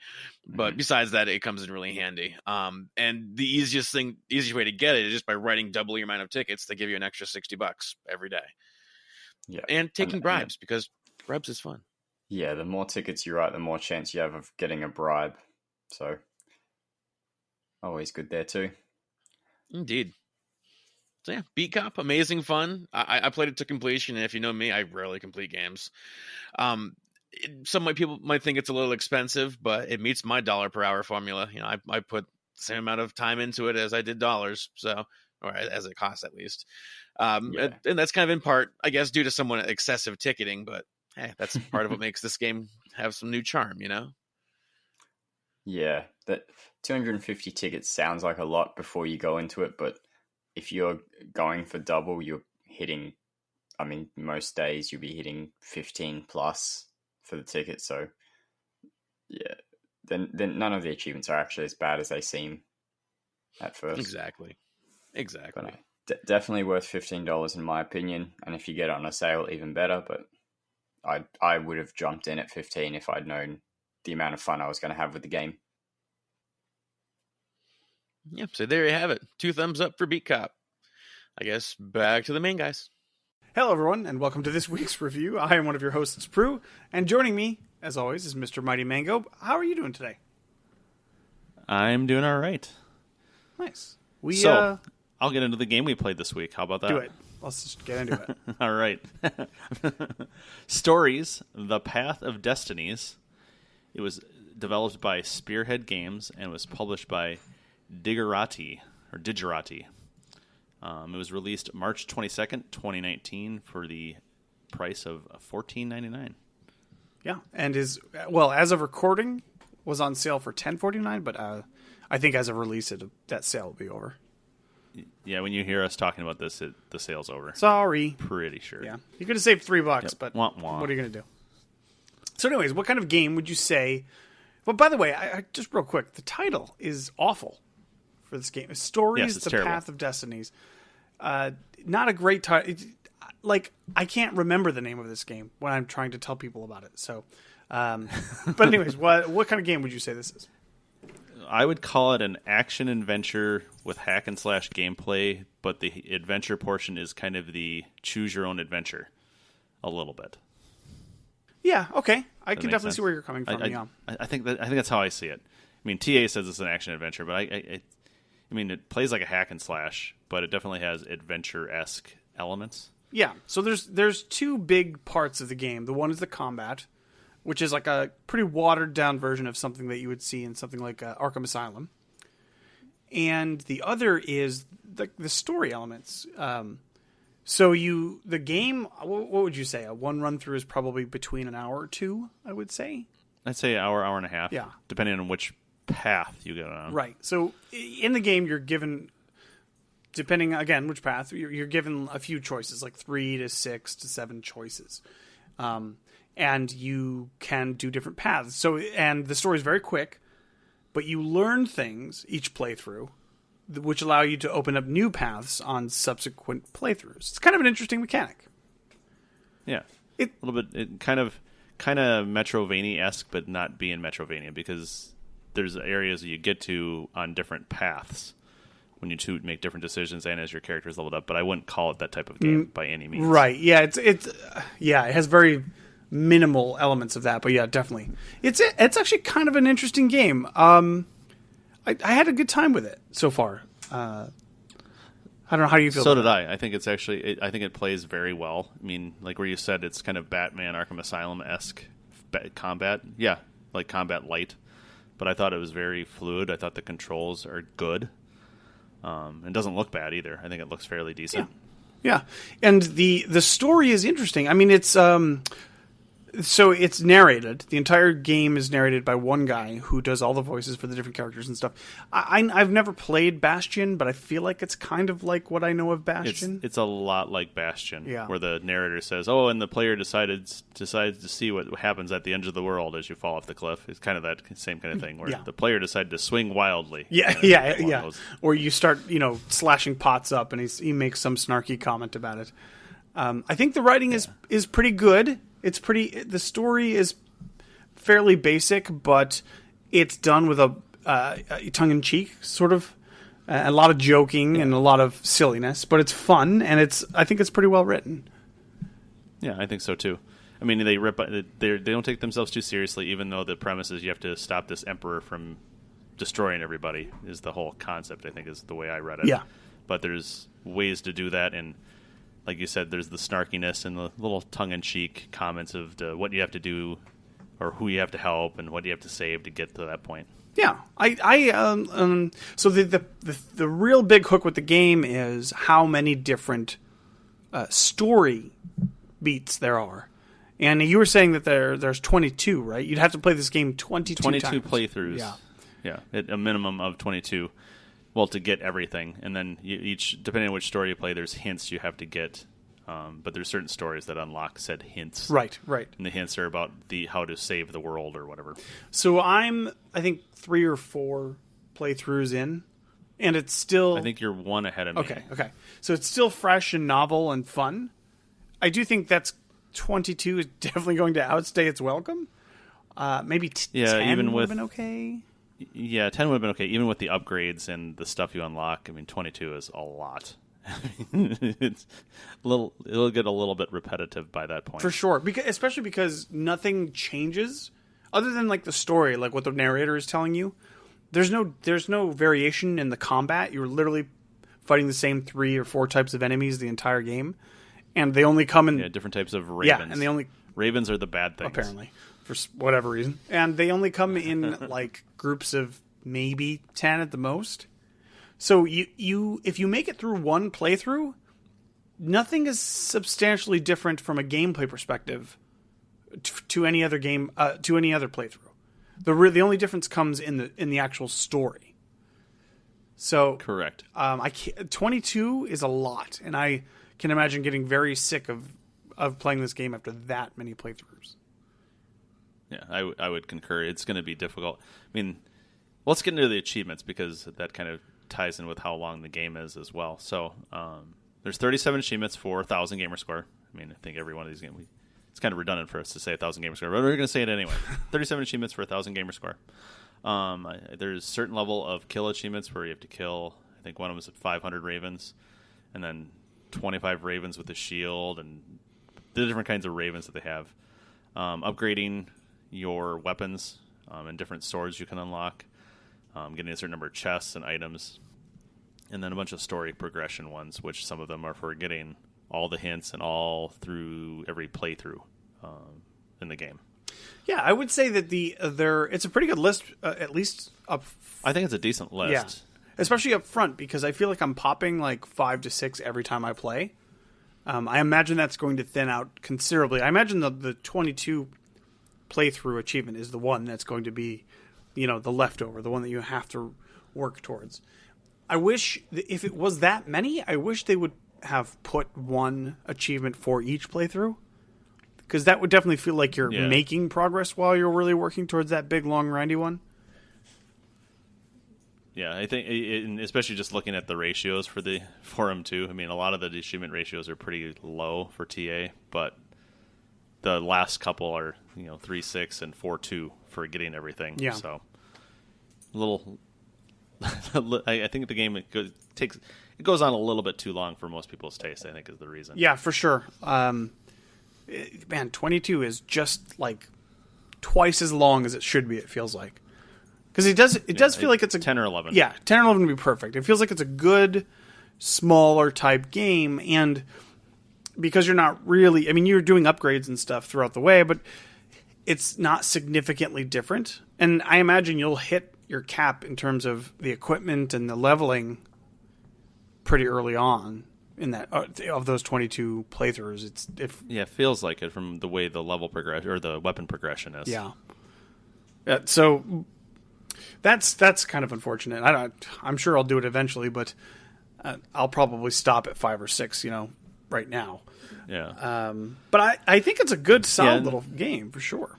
But besides that, it comes in really handy. And the easiest way to get it is just by writing double your amount of tickets. They give you an extra $60 every day. Yeah. And taking bribes, because bribes is fun. Yeah, the more tickets you write, the more chance you have of getting a bribe. So always good there too. Indeed. So yeah, Beat Cop, amazing fun. I played it to completion, and if you know me, I rarely complete games. People might think it's a little expensive, but it meets my dollar per hour formula. I put the same amount of time into it as I did dollars, or as it costs at least. And that's kind of in part, I guess, due to somewhat excessive ticketing, but hey, that's part of what makes this game have some new charm, Yeah, that 250 tickets sounds like a lot before you go into it, but if you're going for double, you're hitting, most days you'll be hitting 15 plus for the ticket, so yeah, then none of the achievements are actually as bad as they seem at first. Exactly. But definitely worth $15 in my opinion, and if you get it on a sale, even better, but I would have jumped in at 15 if I'd known the amount of fun I was going to have with the game. Yep, so there you have it. 2 thumbs up for Beat Cop. I guess back to the main guys. Hello, everyone, and welcome to this week's review. I am one of your hosts, Prue, and joining me, as always, is Mr. Mighty Mango. How are you doing today? I'm doing all right. Nice. I'll get into the game we played this week. How about that? Do it. Let's just get into it. All right. Stories, The Path of Destinies. It was developed by Spearhead Games and was published by Digerati. It was released March 22nd, 2019 for the price of $14.99. Yeah, and as of recording, was on sale for $10.49, but I think as of release, that sale will be over. Yeah, when you hear us talking about this, the sale's over. Sorry. Pretty sure. Yeah, you could have saved $3, Yep. but Wah, wah. what are you going to do? So anyways, what kind of game would you say... Well, by the way, I just real quick, the title is awful for this game. Stories, Yes, The terrible. Path of Destinies. Not a great title. I can't remember the name of this game when I'm trying to tell people about it. So, but anyways, what kind of game would you say this is? I would call it an action-adventure with hack-and-slash gameplay, but the adventure portion is kind of the choose-your-own-adventure a little bit. Yeah, okay. I That can makes definitely sense. see where you're coming from. I think that's how I see it. I mean, TA says it's an action-adventure, but I mean, it plays like a hack-and-slash, but it definitely has adventure-esque elements. Yeah, so there's 2 big parts of the game. The one is the combat, which is like a pretty watered-down version of something that you would see in something like Arkham Asylum. And the other is the story elements. So the game, what would you say? A one run-through is probably between an hour or 2, I would say? I'd say hour and a half, Yeah. depending on which path you go on. Right. So in the game, you're given... Depending, again, which path, you're given a few choices, like 3 to 6 to 7 choices. And you can do different paths. And the story is very quick, but you learn things each playthrough, which allow you to open up new paths on subsequent playthroughs. It's kind of an interesting mechanic. Yeah. A little bit, kind of Metrovania-esque, but not being Metrovania, because there's areas that you get to on different paths when you make different decisions and as your character is leveled up, but I wouldn't call it that type of game by any means. Right, yeah, it has very minimal elements of that, but yeah, definitely. It's actually kind of an interesting game. I had a good time with it so far. I don't know, how do you feel So about did I. I think it's actually, I think it plays very well. I mean, like where you said, it's kind of Batman Arkham Asylum-esque combat. Yeah, like combat light. But I thought it was very fluid. I thought the controls are good. It doesn't look bad either. I think it looks fairly decent. Yeah, and the story is interesting. I mean, it's so it's narrated. The entire game is narrated by one guy who does all the voices for the different characters and stuff. I've never played Bastion, but I feel like it's kind of like what I know of Bastion. It's a lot like Bastion, Yeah. where the narrator says, "Oh, and the player decides to see what happens at the end of the world as you fall off the cliff." It's kind of that same kind of thing, where Yeah. the player decided to swing wildly. Yeah, Kind of yeah, along yeah. those- Or you start, slashing pots up, and he makes some snarky comment about it. I think the writing is pretty good. The story is fairly basic, but it's done with a tongue-in-cheek sort of, a lot of joking and a lot of silliness, but it's fun, and I think it's pretty well written. Yeah, I think so too. I mean, they don't take themselves too seriously, even though the premise is you have to stop this emperor from destroying everybody is the whole concept, I think, is the way I read it. Yeah. But there's ways to do that, and like you said, there's the snarkiness and the little tongue-in-cheek comments of what you have to do or who you have to help and what you have to save to get to that point. Yeah, so the real big hook with the game is how many different story beats there are. And you were saying that there's 22, right? You'd have to play this game 22 times. 22 playthroughs. Yeah. Yeah, at a minimum of 22. Well, to get everything. And then each, depending on which story you play, there's hints you have to get. But there's certain stories that unlock said hints. Right. And the hints are about how to save the world or whatever. So I think 3 or 4 playthroughs in, and it's still... I think you're one ahead of me. Okay. So it's still fresh and novel and fun. I do think that's 22 is definitely going to outstay its welcome. Maybe 10 even would have with, been okay. Yeah, 10 would have been okay. Even with the upgrades and the stuff you unlock, 22 is a lot. It's it'll get a little bit repetitive by that point. For sure. Especially because nothing changes other than like the story, like what the narrator is telling you. There's no variation in the combat. You're literally fighting the same 3 or 4 types of enemies the entire game. And they only come in different types of ravens. Yeah, and ravens are the bad things. Apparently, for whatever reason. And they only come in like groups of maybe 10 at the most. So if you make it through one playthrough, nothing is substantially different from a gameplay perspective to any other game to any other playthrough. The only difference comes in the actual story. So correct. 22 is a lot, and I can imagine getting very sick of playing this game after that many playthroughs. Yeah, I would concur. It's going to be difficult. Let's get into the achievements because that kind of ties in with how long the game is as well. So there's 37 achievements for 1,000 Gamerscore. I think every one of these games, it's kind of redundant for us to say 1,000 Gamerscore, but we're going to say it anyway. 37 achievements for 1,000 Gamerscore. There's a certain level of kill achievements where you have to kill, I think one of them is 500 ravens, and then 25 ravens with a shield, and the different kinds of ravens that they have. Upgrading your weapons and different swords you can unlock. Getting a certain number of chests and items, and then a bunch of story progression ones, which some of them are for getting all the hints and all through every playthrough in the game. Yeah, I would say that it's a pretty good list, at least up. I think it's a decent list. Yeah, especially up front, because I feel like I'm popping like 5 to 6 every time I play. I imagine that's going to thin out considerably. I imagine the 22 playthrough achievement is the one that's going to be, the leftover, the one that you have to work towards. I wish, if it was that many, I wish they would have put one achievement for each playthrough. Because that would definitely feel like you're making progress while you're really working towards that big, long, grindy one. Yeah, I think, especially just looking at the ratios for them too. A lot of the achievement ratios are pretty low for TA, but the last couple are 3-6 and 4-2 for getting everything. Yeah. So a little. I think the game it goes on a little bit too long for most people's taste. I think is the reason. Yeah, for sure. Man, 22 is just like twice as long as it should be. It feels like, because it does feel like it's a 10 or 11. Yeah, 10 or 11 would be perfect. It feels like it's a good smaller type game, and because you're not really, you're doing upgrades and stuff throughout the way, but it's not significantly different. And I imagine you'll hit your cap in terms of the equipment and the leveling pretty early on in that of those 22 playthroughs. It feels like it from the way the level progression or the weapon progression is. Yeah. So that's kind of unfortunate. I'm sure I'll do it eventually, but I'll probably stop at 5 or 6, right now. Yeah. But I think it's a good, solid little game for sure.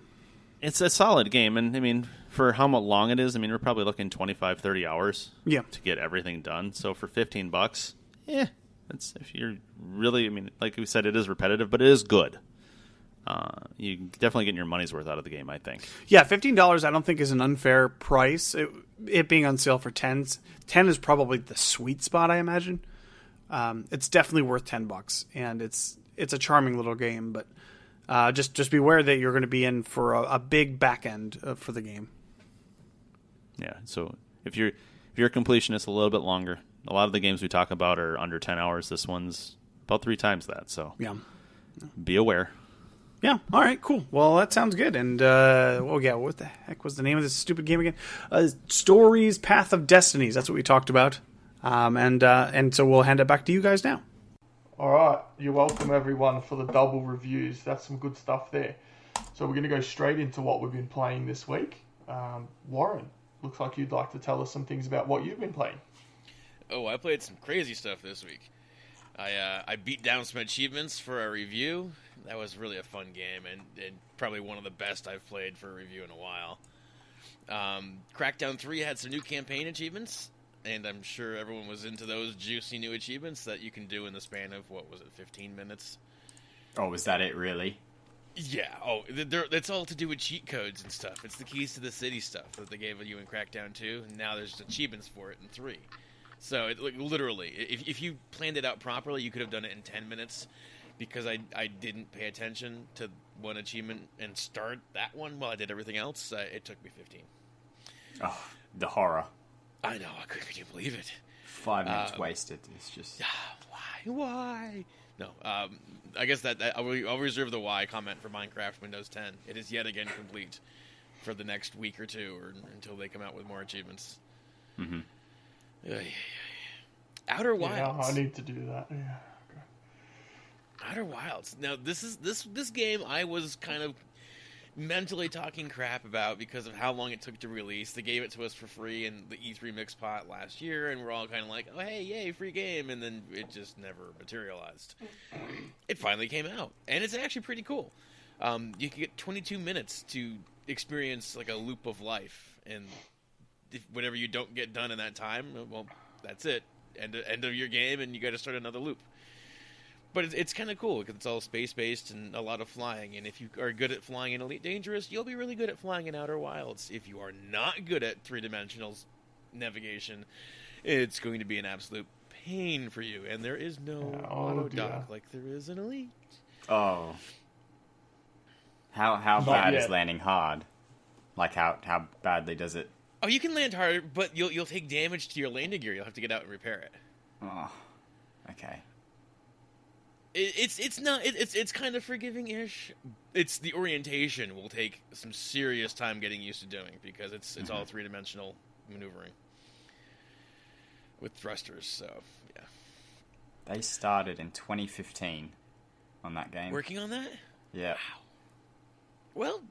It's a solid game, and for how long it is, we're probably looking 25, 30 hours to get everything done. So for $15, that's if you're really, like we said, it is repetitive, but it is good. You definitely getting your money's worth out of the game, I think. Yeah, $15 I don't think is an unfair price. It being on sale for 10 is probably the sweet spot, I imagine. It's definitely worth $10, and it's a charming little game, but just beware that you're going to be in for a big back end for the game. Yeah, so if you're a completionist, a little bit longer. A lot of the games we talk about are under 10 hours. This one's about 3 times that. So Yeah. be aware. Yeah. All right. Cool. Well, that sounds good. And what the heck was the name of this stupid game again? Stories, Path of Destinies. That's what we talked about. And so we'll hand it back to you guys now. All right, you're welcome everyone for the double reviews. That's some good stuff there. So we're going to go straight into what we've been playing this week. Warren, looks like you'd like to tell us some things about what you've been playing. Oh, I played some crazy stuff this week. I beat down some achievements for a review. That was really a fun game, and probably one of the best I've played for a review in a while. Crackdown 3 had some new campaign achievements, and I'm sure everyone was into those juicy new achievements that you can do in the span of, 15 minutes? Oh, was that it, really? Yeah. Oh, that's all to do with cheat codes and stuff. It's the keys to the city stuff that they gave you in Crackdown 2, and now there's achievements for it in 3. So, literally, if you planned it out properly, you could have done it in 10 minutes. Because I didn't pay attention to one achievement and start that one while I did everything else, it took me 15. Oh, the horror. I know. Could you believe it? 5 minutes wasted. It's just... Why? No. I guess that I'll reserve the why comment for Minecraft Windows 10. It is yet again complete for the next week or two, or until they come out with more achievements. Mm-hmm. Outer Wilds. Yeah, I need to do that. Yeah. Okay. Outer Wilds. Now, this game I was kind of mentally talking crap about because of how long it took to release. They gave it to us for free in the E3 Mixpot last year, and we're all kind of like, oh, hey, yay, free game, and then it just never materialized. It finally came out, and it's actually pretty cool. You can get 22 minutes to experience like a loop of life, and whatever you don't get done in that time, well, that's it. End of your game, and you got to start another loop. But it's kind of cool because it's all space-based and a lot of flying. And if you are good at flying in Elite Dangerous, you'll be really good at flying in Outer Wilds. If you are not good at three-dimensional navigation, it's going to be an absolute pain for you. And there is no auto-dock like there is in Elite. Oh. How bad is landing hard? Like, how badly does it... Oh, you can land hard, but you'll take damage to your landing gear. You'll have to get out and repair it. Oh, okay. It's kind of forgiving-ish. It's the orientation will take some serious time getting used to doing because it's all three-dimensional maneuvering with thrusters. So yeah, they started in 2015 on that game. Working on that? Yeah. Wow. Well,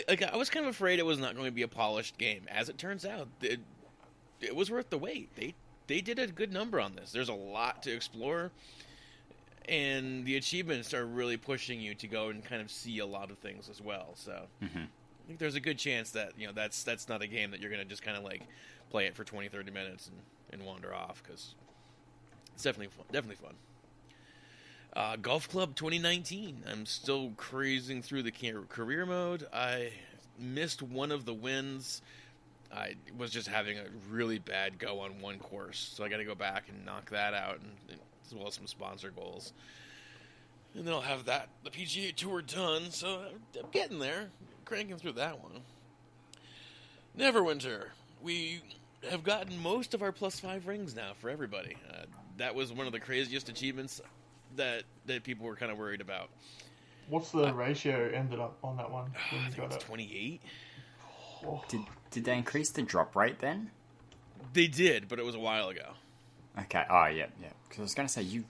I was kind of afraid it was not going to be a polished game. As it turns out, it was worth the wait. They did a good number on this. There's a lot to explore. And the achievements are really pushing you to go and kind of see a lot of things as well. So I think there's a good chance that that's not a game that you're going to just kind of like play it for 20, 30 minutes and wander off because it's definitely fun. Golf Club 2019. I'm still cruising through the career mode. I missed one of the wins. I was just having a really bad go on one course, so I got to go back and knock that out and as well as some sponsor goals. And then I'll have the PGA Tour done, so I'm getting there. Cranking through that one. Neverwinter. We have gotten most of our +5 rings now for everybody. That was one of the craziest achievements that people were kind of worried about. What's the ratio ended up on that one? I think it's 28. Oh. Did they increase the drop rate then? They did, but it was a while ago. Okay. Oh, yeah. Because I was going to say, you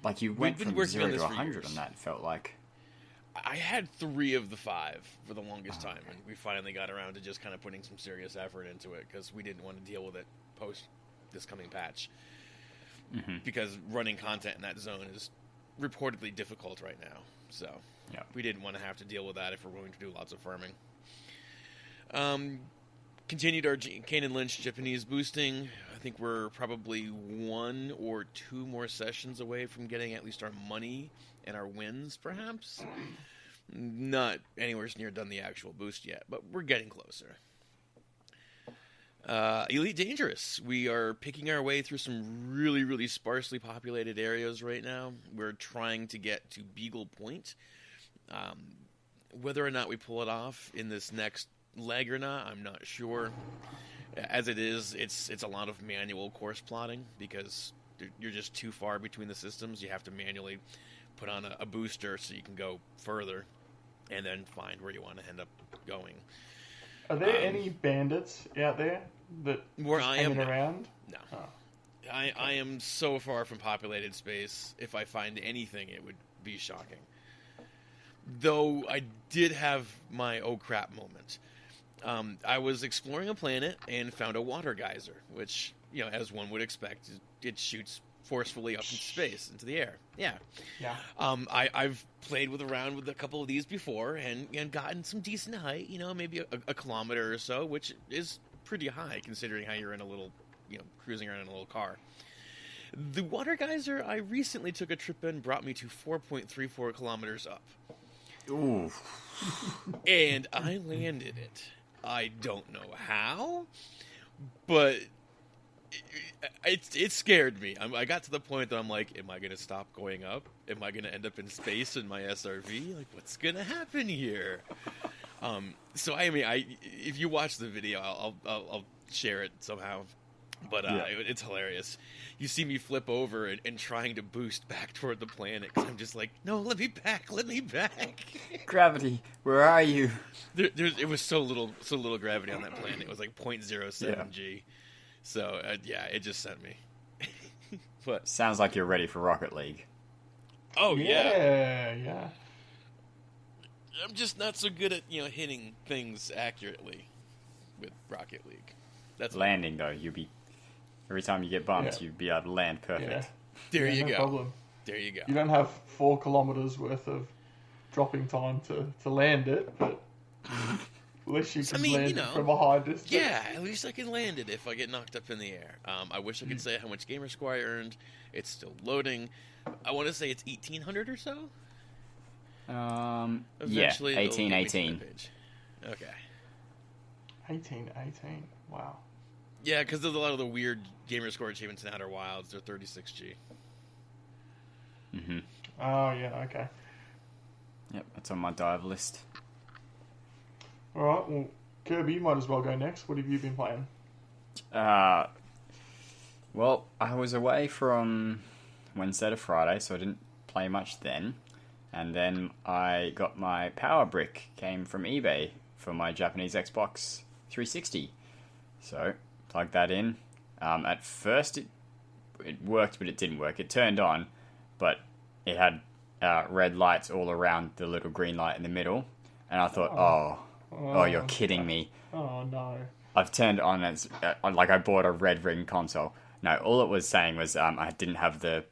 went from 0 to 100 on that, it felt like. I had 3 of the 5 for the longest time, and we finally got around to just kind of putting some serious effort into it, because we didn't want to deal with it post this coming patch. Because running content in that zone is reportedly difficult right now. So we didn't want to have to deal with that if we're going to do lots of farming. Continued our Kane and Lynch Japanese boosting. I think we're probably 1 or 2 more sessions away from getting at least our money and our wins, perhaps. Not anywhere near done the actual boost yet, but we're getting closer. Elite Dangerous. We are picking our way through some really, really sparsely populated areas right now. We're trying to get to Beagle Point. Whether or not we pull it off in this next lag or not, I'm not sure. As it is, it's a lot of manual course plotting because you're just too far between the systems. You have to manually put on a booster so you can go further and then find where you want to end up going. Are there any bandits out there that where just I hanging am around? No. Oh. I am so far from populated space. If I find anything, it would be shocking. Though I did have my oh crap moment. I was exploring a planet and found a water geyser, which, as one would expect, it shoots forcefully up into space, into the air. Yeah. I've played around with a couple of these before and gotten some decent height, maybe a kilometer or so, which is pretty high considering how you're in a little, cruising around in a little car. The water geyser, I recently took a trip in, brought me to 4.34 kilometers up. Ooh. And I landed it. I don't know how, but it scared me. I got to the point that I'm like, am I going to stop going up? Am I going to end up in space in my SRV? Like, what's going to happen here? So, if you watch the video, I'll share it somehow. But it's hilarious. You see me flip over and trying to boost back toward the planet because I'm just like, no, let me back. Gravity, where are you? It was so little gravity on that planet. It was like 0.07 G. So it just sent me. But sounds like you're ready for Rocket League. Oh Yeah. I'm just not so good at hitting things accurately with Rocket League. That's landing though. Every time you get bumped, you'd be able to land perfect. Yeah. There you no go. Problem. There you go. You don't have 4 kilometers worth of dropping time to land it, but at least you can land it from a high distance. Yeah, at least I can land it if I get knocked up in the air. I wish I could say how much Gamerscore I earned. It's still loading. I want to say it's 1,800 or so. Eventually, 1818. Okay. 1818. Wow. Yeah, because there's a lot of the weird Gamerscore achievements in Outer Wilds. They're 36G. Mm-hmm. Oh, yeah, okay. Yep, that's on my dive list. Alright, well, Kirby, you might as well go next. What have you been playing? Well, I was away from Wednesday to Friday, so I didn't play much then. And then I got my power brick, came from eBay for my Japanese Xbox 360. So, plugged that in. At first it worked, but it didn't work. It turned on, but it had red lights all around the little green light in the middle. And I thought, oh, you're kidding me. Oh, no. I've turned on as like I bought a red ring console. No, all it was saying was I didn't have the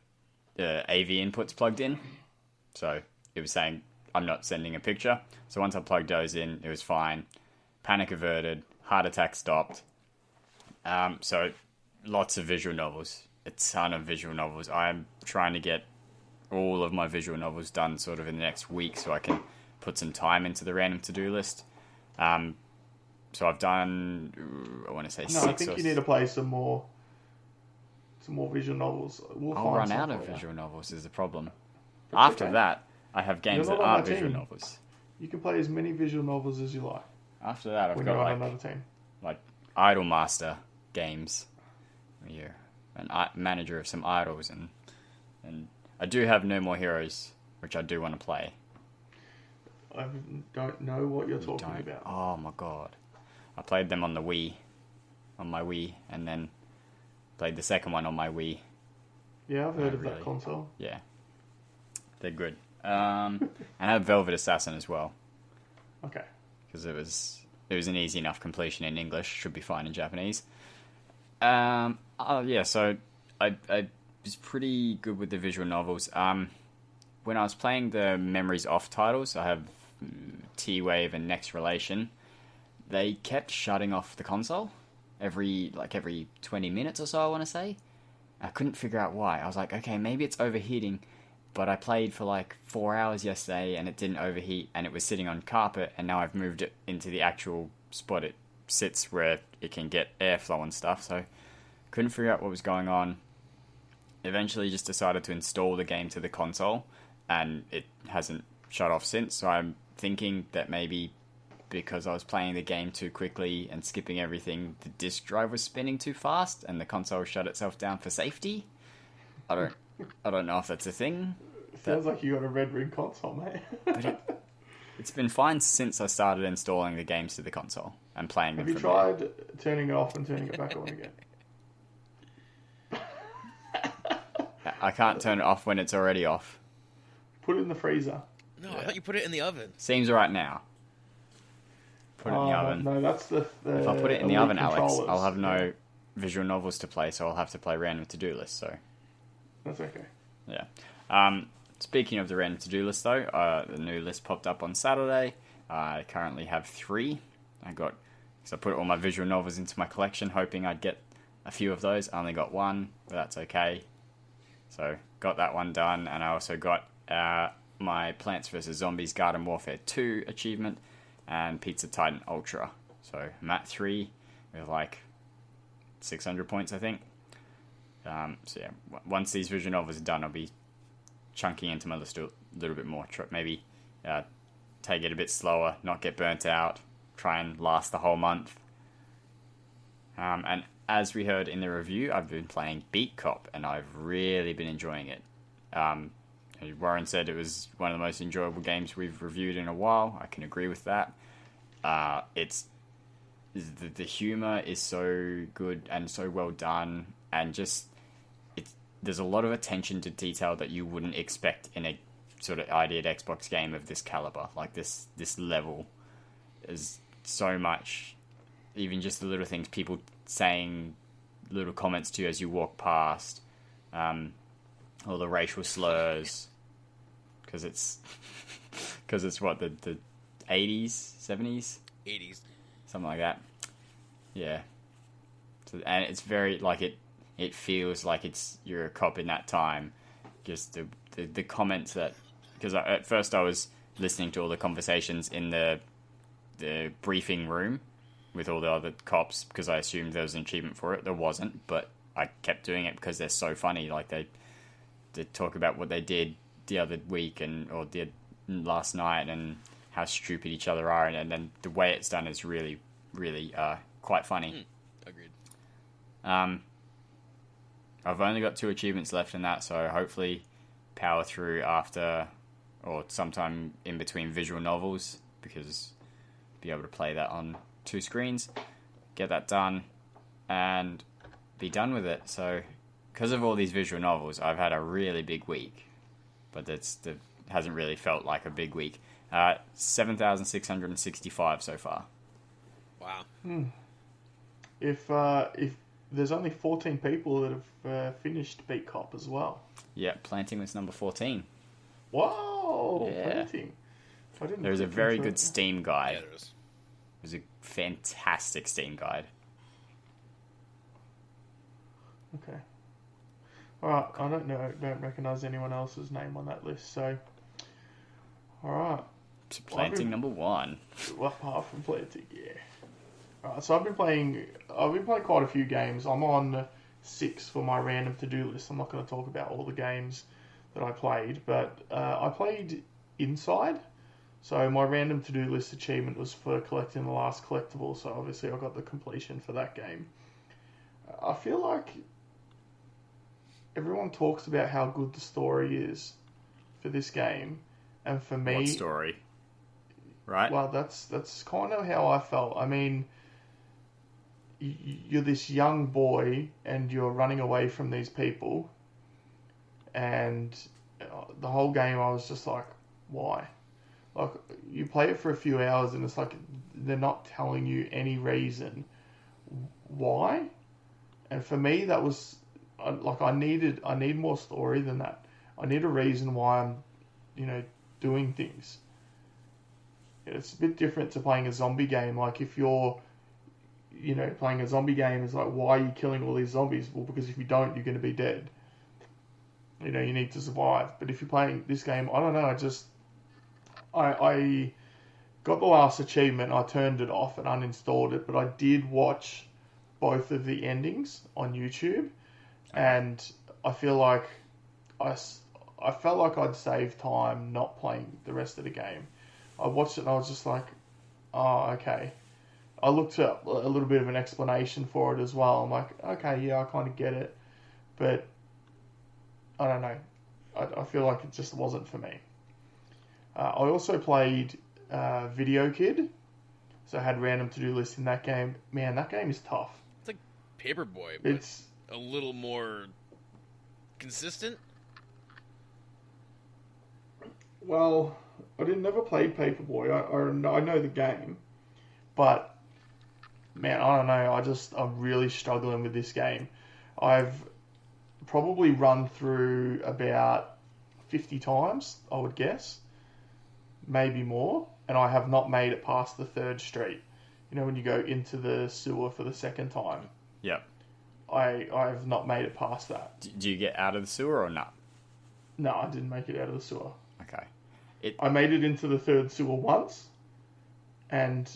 AV inputs plugged in. So it was saying I'm not sending a picture. So once I plugged those in, it was fine. Panic averted. Heart attack stopped. So lots of visual novels. A ton of visual novels. I'm trying to get all of my visual novels done sort of in the next week so I can put some time into the random to-do list. So I've done, I want to say 6 I think you need to play some more visual novels. I'll run out of visual novels is the problem. After that, I have games that aren't visual novels. You can play as many visual novels as you like. After that, I've got you're on another team. Like Idolmaster games, where you're a manager of some idols, and I do have No More Heroes, which I do want to play. I don't know what you're talking about. Oh my god. I played them on the Wii, on my Wii, and then played the second one on my Wii. Yeah, I've heard of that console. Yeah. They're good. And I have Velvet Assassin as well. Okay. Because it was an easy enough completion in English. Should be fine in Japanese. So I was pretty good with the visual novels. When I was playing the Memories Off titles, I have T-Wave and Next Relation. They kept shutting off the console every 20 minutes or so, I want to say. I couldn't figure out why. I was like, okay, maybe it's overheating. But I played for 4 hours yesterday and it didn't overheat and it was sitting on carpet, and now I've moved it into the actual spot it sits where it can get airflow and stuff. So couldn't figure out what was going on. Eventually just decided to install the game to the console, and it hasn't shut off since. So I'm thinking that maybe because I was playing the game too quickly and skipping everything, the disk drive was spinning too fast and the console shut itself down for safety. I don't know if that's a thing. Sounds like you got a red ring console, mate. But it's been fine since I started installing the games to the console and playing them. Have you tried turning it off and turning it back on again? I can't turn it off when it's already off. Put it in the freezer. No, I thought you put it in the oven. Seems right now. Put it in the oven. No, that's the if I put it in the oven, Alex, controllers. I'll have no visual novels to play, so I'll have to play random to-do lists, so... That's okay. Yeah. Speaking of the random to-do list, though, the new list popped up on Saturday. I currently have 3. I put all my visual novels into my collection, hoping I'd get a few of those. I only got 1, but that's okay. So, got that one done, and I also got my Plants vs. Zombies Garden Warfare 2 achievement and Pizza Titan Ultra. So, I'm at 3 with like 600 points, I think. So yeah, once these visual novels are done, I'll be chunking into my list a little bit more. Maybe take it a bit slower, not get burnt out, try and last the whole month. And as we heard in the review, I've been playing Beat Cop, and I've really been enjoying it. Warren said it was one of the most enjoyable games we've reviewed in a while. I can agree with that. It's the humor is so good and so well done, and just there's a lot of attention to detail that you wouldn't expect in a sort of ideated Xbox game of this caliber. Like this level is so much, even just the little things, people saying little comments to you as you walk past, or the racial slurs, because it's what, the 80s, 70s? 80s. Something like that. Yeah. So, and it's very, like, it feels like you're a cop in that time. Just the comments that... Because at first I was listening to all the conversations in the briefing room with all the other cops, because I assumed there was an achievement for it. There wasn't, but I kept doing it because they're so funny. Like, they talk about what they did the other week or did last night, and how stupid each other are, and then the way it's done is really, really quite funny. Agreed. I've only got 2 achievements left in that, so hopefully power through after or sometime in between visual novels, because be able to play that on 2 screens, get that done, and be done with it. So because of all these visual novels, I've had a really big week, but that hasn't really felt like a big week. 7,665 so far. Wow. If there's only 14 people that have finished Beat Cop as well. Yeah, Planting was number 14. Whoa! Yeah. Planting. There's a very good Steam guide. Yeah, there is. It was a fantastic Steam guide. Okay. Alright, I don't recognise anyone else's name on that list, so... Alright. So Planting number 1. Well, apart from Planting, yeah. Alright, so I've been playing quite a few games. I'm on 6 for my random to-do list. I'm not going to talk about all the games that I played, but I played Inside. So my random to-do list achievement was for collecting the last collectible, so obviously I got the completion for that game. I feel like everyone talks about how good the story is for this game, and for me... What story? Right? Well, that's kind of how I felt. I mean, you're this young boy and you're running away from these people, and the whole game I was just like, why? Like, you play it for a few hours and it's like they're not telling you any reason why. And for me, that was like I need more story than that. I need a reason why I'm, doing things. It's a bit different to playing a zombie game. Like, if you're, playing a zombie game, it's like, why are you killing all these zombies? Well, because if you don't, you're going to be dead. You need to survive. But if you're playing this game, I don't know, I got the last achievement, I turned it off and uninstalled it, but I did watch both of the endings on YouTube, and I feel like I felt like I'd saved time not playing the rest of the game. I watched it and I was just like, oh, okay. I looked up a little bit of an explanation for it as well. I'm like, okay, yeah, I kind of get it. But I don't know. I feel like it just wasn't for me. I also played Video Kid. So I had random to-do lists in that game. Man, that game is tough. It's like Paperboy, but It's a little more consistent. Well, I never played Paperboy. I know the game, but man, I don't know. I'm really struggling with this game. I've probably run through about 50 times, I would guess, maybe more, and I have not made it past the 3rd street. You know, when you go into the sewer for the 2nd time. Yep. I've not made it past that. Do you get out of the sewer or not? No, I didn't make it out of the sewer. Okay. I made it into the 3rd sewer once, and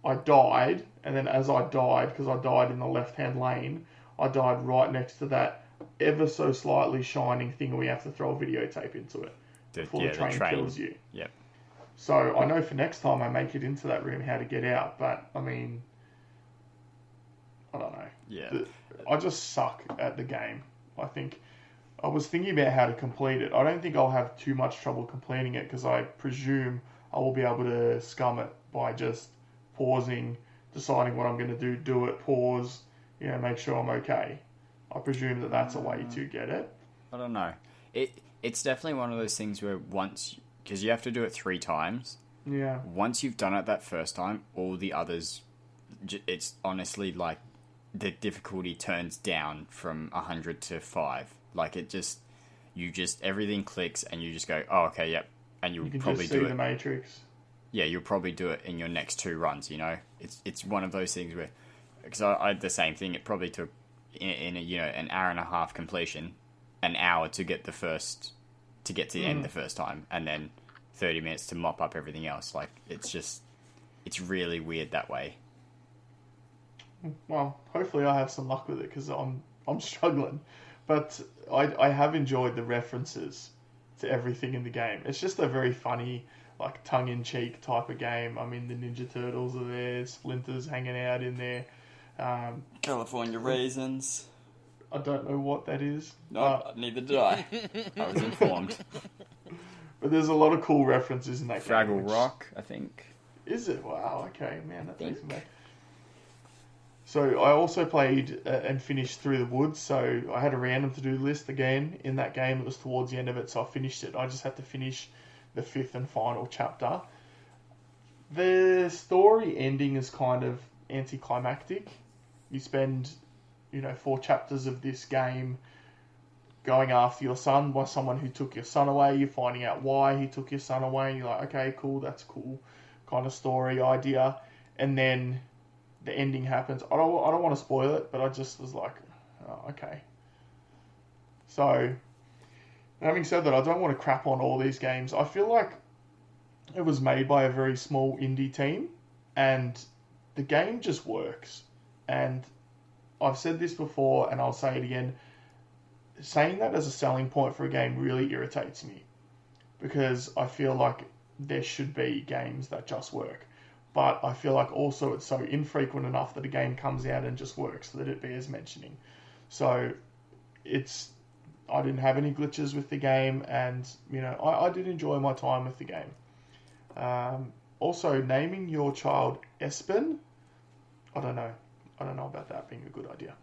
I died, and then as I died, because I died in the left-hand lane, I died right next to that ever so slightly shining thing where you have to throw a videotape into it before the train kills you. Yep. So I know for next time I make it into that room how to get out, but I mean, I don't know. Yeah. I just suck at the game, I think. I was thinking about how to complete it. I don't think I'll have too much trouble completing it because I presume I will be able to scum it by just pausing, deciding what I'm going to do it, pause, make sure I'm okay. I presume that that's a way to get it. I don't know. It's definitely one of those things where because you have to do it 3 times. Yeah. Once you've done it that first time, all the others, it's honestly like the difficulty turns down from 100 to 5. Like everything clicks and you just go, oh, okay, yep. And you'll probably just see do it. The Matrix. Yeah, you'll probably do it in your next 2 runs, It's one of those things where, because I had the same thing, it probably took in an hour and a half completion, an hour to get to the end the first time, and then 30 minutes to mop up everything else. Like, it's really weird that way. Well, hopefully I have some luck with it because I'm struggling. But I have enjoyed the references to everything in the game. It's just a very funny, like, tongue-in-cheek type of game. I mean, the Ninja Turtles are there, Splinter's hanging out in there. California Raisins. I don't know what that is. No, neither did I. I was informed. But there's a lot of cool references in that game. Fraggle Rock, I think. Is it? Wow, okay, man, that takes me back. So I also played and finished Through the Woods, so I had a random to-do list again in that game. It was towards the end of it, so I finished it. I just had to finish the 5th and final chapter. The story ending is kind of anticlimactic. You spend, 4 chapters of this game going after your son by someone who took your son away. You're finding out why he took your son away. And you're like, okay, cool, that's cool kind of story idea. And then the ending happens. I don't want to spoil it, but I just was like, oh, okay. So, having said that, I don't want to crap on all these games. I feel like it was made by a very small indie team, and the game just works. And I've said this before, and I'll say it again. Saying that as a selling point for a game really irritates me, because I feel like there should be games that just work. But I feel like also it's so infrequent enough that a game comes out and just works that it bears mentioning. So I didn't have any glitches with the game, and I did enjoy my time with the game. Also, naming your child Espen, I don't know about that being a good idea.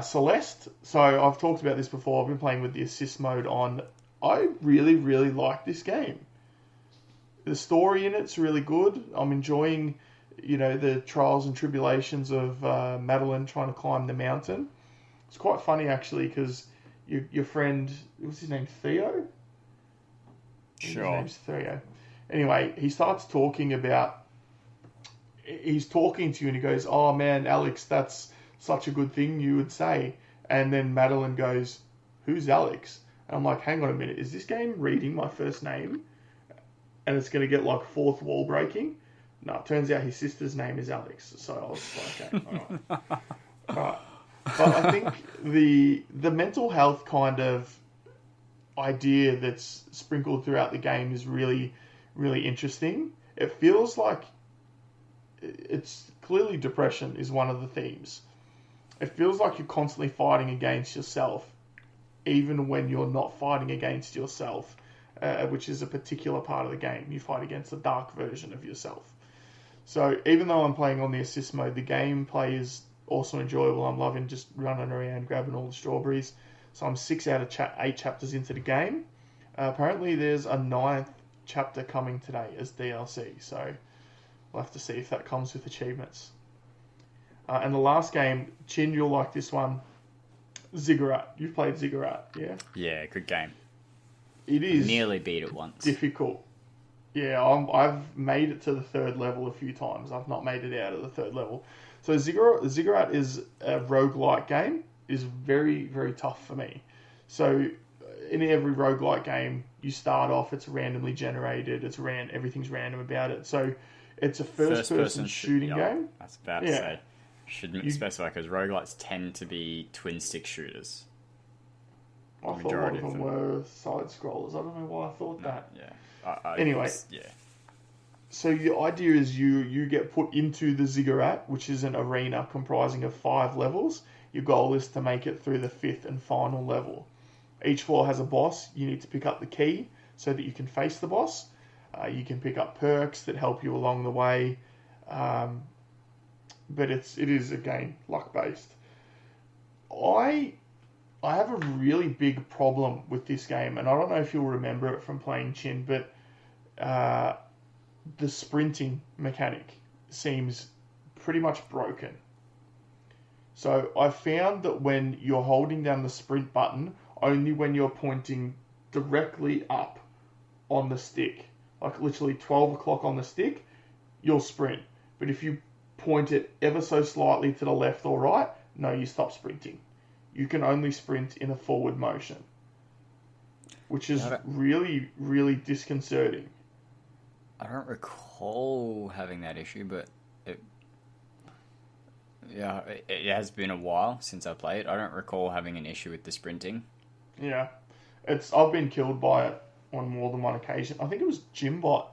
Celeste, so I've talked about this before. I've been playing with the assist mode on. I really, really like this game. The story in it's really good. I'm enjoying, the trials and tribulations of Madeline trying to climb the mountain. It's quite funny, actually, because your friend, what's his name, Theo? Sure. His name's Theo. Anyway, he's talking to you and he goes, oh man, Alex, that's such a good thing you would say. And then Madeline goes, who's Alex? And I'm like, hang on a minute, is this game reading my first name? And it's going to get like fourth wall breaking? No, it turns out his sister's name is Alex. So I was like, okay, all right. But I think the mental health kind of idea that's sprinkled throughout the game is really, really interesting. it feels like it's clearly depression is one of the themes. It feels like you're constantly fighting against yourself, even when you're not fighting against yourself, which is a particular part of the game. You fight against the dark version of yourself. So even though I'm playing on the assist mode, the gameplay is also enjoyable. I'm loving just running around, grabbing all the strawberries. So I'm 6 out of 8 chapters into the game. Apparently there's a 9th chapter coming today as DLC, so we'll have to see if that comes with achievements. And the last game, Chin, you'll like this one, Ziggurat. You've played Ziggurat, yeah? Yeah, good game. It is Nearly beat it once. difficult. Yeah, I've made it to the 3rd level a few times. I've not made it out of the 3rd level. So Ziggurat is a roguelike game. It is very, very tough for me. So in every roguelike game, you start off, it's randomly generated, everything's random about it. So it's a first-person shooting game. I was about to say. Shouldn't specify, because roguelikes tend to be twin-stick shooters. I thought a lot of them were side-scrollers. I don't know why I thought that. Yeah. Anyway, so the idea is you get put into the Ziggurat, which is an arena comprising of 5 levels. Your goal is to make it through the 5th and final level. Each floor has a boss. You need to pick up the key so that you can face the boss. You can pick up perks that help you along the way. But it is, again, luck-based. I have a really big problem with this game, and I don't know if you'll remember it from playing Chin, but the sprinting mechanic seems pretty much broken. So I found that when you're holding down the sprint button, only when you're pointing directly up on the stick, like literally 12 o'clock on the stick, you'll sprint. But if you point it ever so slightly to the left or right, no, you stop sprinting. You can only sprint in a forward motion, which is really, really disconcerting. I don't recall having that issue, but it has been a while since I played. I don't recall having an issue with the sprinting. Yeah, I've been killed by it on more than one occasion. I think it was Jimbot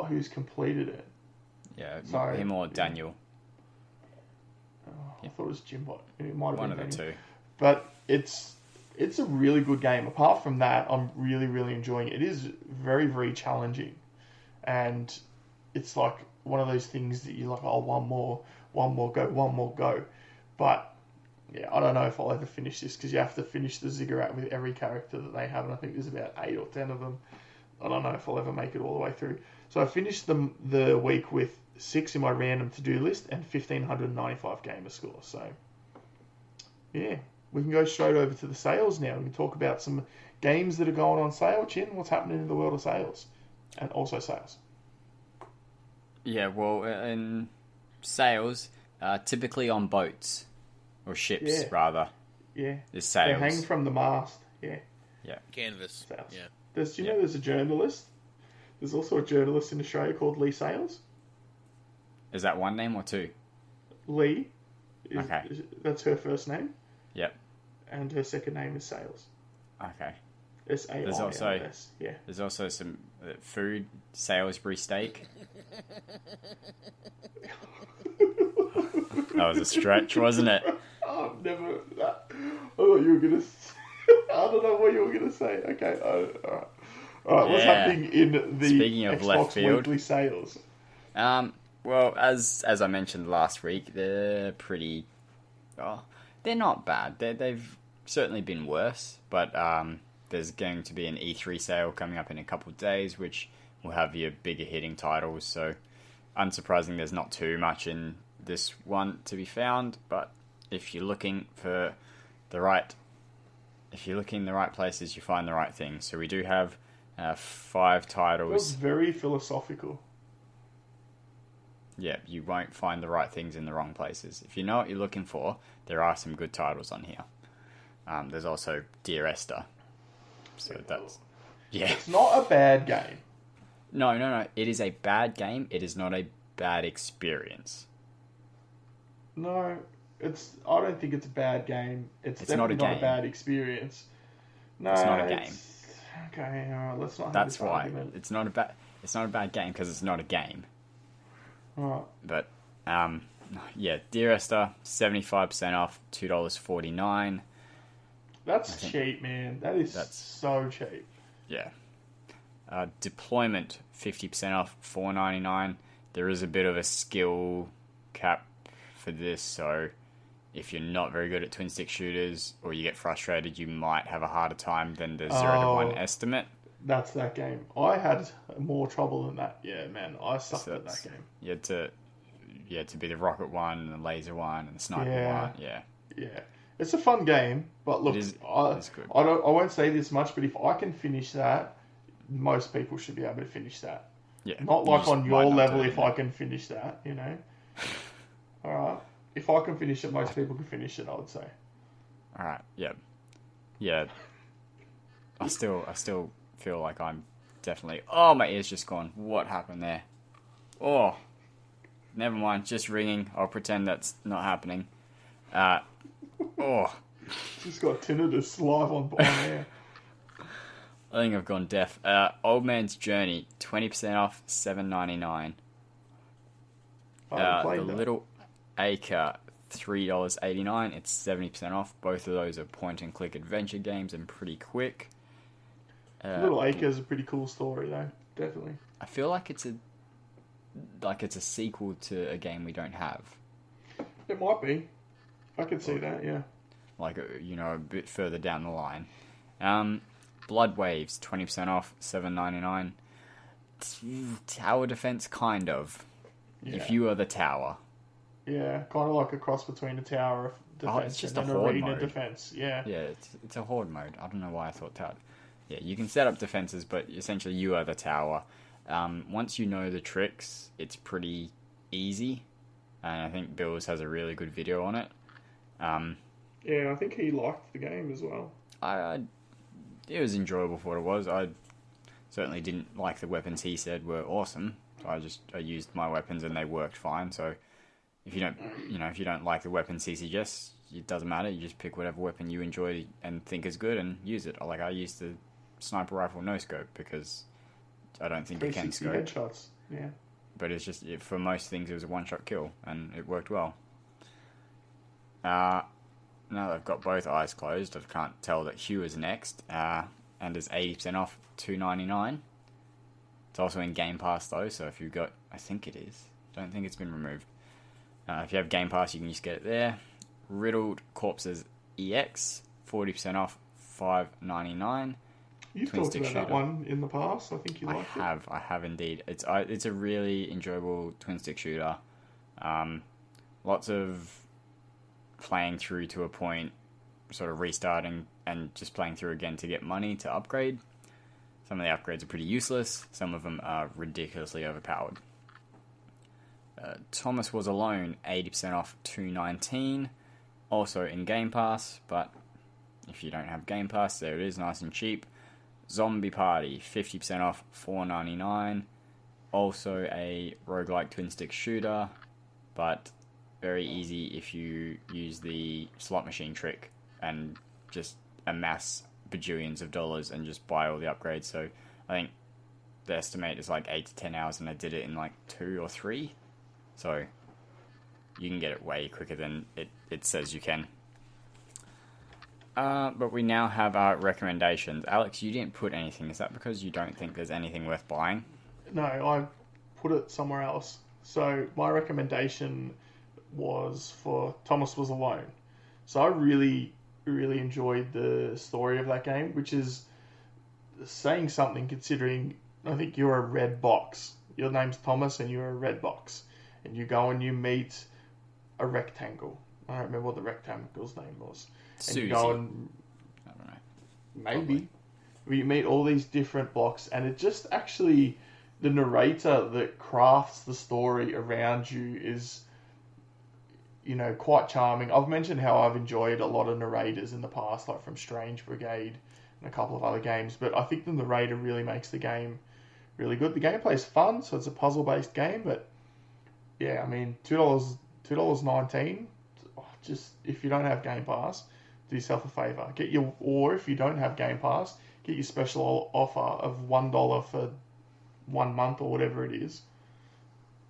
who's completed it. Yeah, so, him or Daniel. I thought it was Jimbot. It might have one been of the Daniel. two. But it's a really good game. Apart from that, I'm really, really enjoying it. It is very, very challenging. And it's like one of those things that you're like, oh, one more go. But yeah, I don't know if I'll ever finish this, because you have to finish the Ziggurat with every character that they have, and I think there's about 8 or 10 of them. I don't know if I'll ever make it all the way through. So I finished the week with 6 in my random to-do list and 1,595 Gamerscore. So yeah, we can go straight over to the sales now. We can talk about some games that are going on sale. Chin, what's happening in the world of sales? And also sales. Yeah, well, in sales, typically on boats, or ships, rather. Yeah. There's sales. They hang from the mast. Yeah. Yeah. Canvas. Sales. Yeah. Do you know there's a journalist? There's also a journalist in Australia called Lee Sales. Is that one name or two? Lee. Okay. That's her first name. Yep. And her second name is Sales. Okay. S-A-I-L-S. Yeah. There's also some food, Salisbury steak. That was a stretch, wasn't it? I've never... I thought you were going to... I don't know what you were going to say. Okay, alright. Alright, what's happening in the Speaking of Xbox left field, weekly sales? Well, as I mentioned last week, they're pretty... Oh, they're not bad. They've certainly been worse, but there's going to be an E3 sale coming up in a couple of days, which will have your bigger hitting titles, so unsurprising there's not too much in this one to be found, but if you're looking in the right places, you find the right things. So we do have 5 titles. It was very philosophical. Yeah, you won't find the right things in the wrong places. If you know what you're looking for, there are some good titles on here. There's also Dear Esther. So that's... Yeah. It's not a bad game. No. It is a bad game. It is not a bad experience. No, I don't think it's a bad game. It's definitely not a bad experience. No, it's not a game. Okay, let's not have That's this why. argument. It's not it's not a bad game because it's not a game. Alright. But yeah, Dear Esther, 75% off, $2.49. That's cheap, man. That's so cheap. Yeah. Deployment, 50% off, $4.99. There is a bit of a skill cap for this, so if you're not very good at twin stick shooters or you get frustrated, you might have a harder time than the 0 to 1 estimate. That's that game. I had more trouble than that. Yeah, man, I sucked at that game. You had to be the rocket one and the laser one and the sniper one. Yeah. Yeah. It's a fun game, but look, it's good. I won't say this much, but if I can finish that, most people should be able to finish that. Yeah. Not like on your level if I can finish that, you know. Alright. If I can finish it, most people can finish it, I would say. Alright, yeah. Yeah. I still feel like I'm definitely... Oh, my ear's just gone. What happened there? Oh. Never mind, just ringing. I'll pretend that's not happening. Just got tinnitus live on air. I think I've gone deaf. Old Man's Journey, 20% off, $7.99. The Little Acre, $3.89. It's 70% off. Both of those are point-and-click adventure games and pretty quick. Little Acre is a pretty cool story, though. Definitely. I feel like it's a sequel to a game we don't have. It might be. I could see that, yeah. Like, a bit further down the line. Blood Waves, 20% off, $7.99. Tower defense, kind of. Yeah. If you are the tower. Yeah, kind of like a cross between a tower defense and an arena defense. Yeah. Yeah, it's a horde mode. I don't know why I thought tower. Yeah, you can set up defenses, but essentially you are the tower. Once you know the tricks, it's pretty easy. And I think Bills has a really good video on it. Yeah, I think he liked the game as well. It was enjoyable for what it was. I certainly didn't like the weapons he said were awesome. So I used my weapons and they worked fine. So if you don't like the weapons he suggests, it doesn't matter. You just pick whatever weapon you enjoy and think is good and use it. Like I used the sniper rifle no scope because I don't think you can scope. Headshots, yeah. But it's just for most things it was a one-shot kill and it worked well. Now that I've got both eyes closed, I can't tell that Hue is next, and is 80% off, $2.99. It's also in Game Pass though, so if you've got, I think it is. Don't think it's been removed. If you have Game Pass, you can just get it there. Riddled Corpses EX, 40% off, $5.99. You've talked about that one in the past. I think you liked it. I have indeed. It's a really enjoyable twin stick shooter. Lots of playing through to a point, sort of restarting and just playing through again to get money to upgrade. Some of the upgrades are pretty useless. Some of them are ridiculously overpowered. Thomas Was Alone, 80% off, $2.19. Also in Game Pass, but if you don't have Game Pass, there it is, nice and cheap. Zombie Party, 50% off, $4.99. Also a roguelike twin stick shooter, but very easy if you use the slot machine trick and just amass bajillions of dollars and just buy all the upgrades. So I think the estimate is like 8 to 10 hours and I did it in like 2 or 3. So you can get it way quicker than it says you can. But we now have our recommendations. Alex, you didn't put anything. Is that because you don't think there's anything worth buying? No, I put it somewhere else. So my recommendation was for Thomas Was Alone. So I really, really enjoyed the story of that game, which is saying something considering I think you're a red box. Your name's Thomas and you're a red box. And you go and you meet a rectangle. I don't remember what the rectangle's name was. Susie. And you go and... I don't know. Maybe. You meet all these different blocks and it just actually... The narrator that crafts the story around you is... quite charming. I've mentioned how I've enjoyed a lot of narrators in the past, like from Strange Brigade and a couple of other games, but I think the narrator really makes the game really good. The gameplay is fun, so it's a puzzle-based game, but yeah, I mean, $2.19, just if you don't have Game Pass, do yourself a favour. Or if you don't have Game Pass, get your special offer of $1 for 1 month or whatever it is,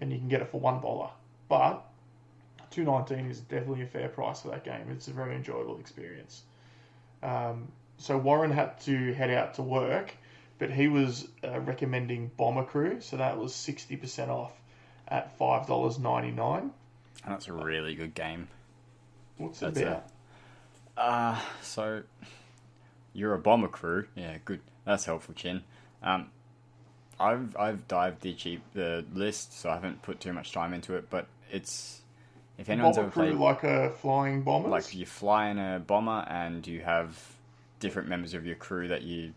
and you can get it for $1. But $2.19 is definitely a fair price for that game. It's a very enjoyable experience. So Warren had to head out to work, but he was recommending Bomber Crew, so that was 60% off at $5.99. And that's a really good game. What's it That's about? So you're a bomber crew. Yeah, good. That's helpful, Chin. I've dived the list, so I haven't put too much time into it. But it's if anyone's Bomber ever Crew played, like a flying bombers? like you fly in a bomber and you have different members of your crew that you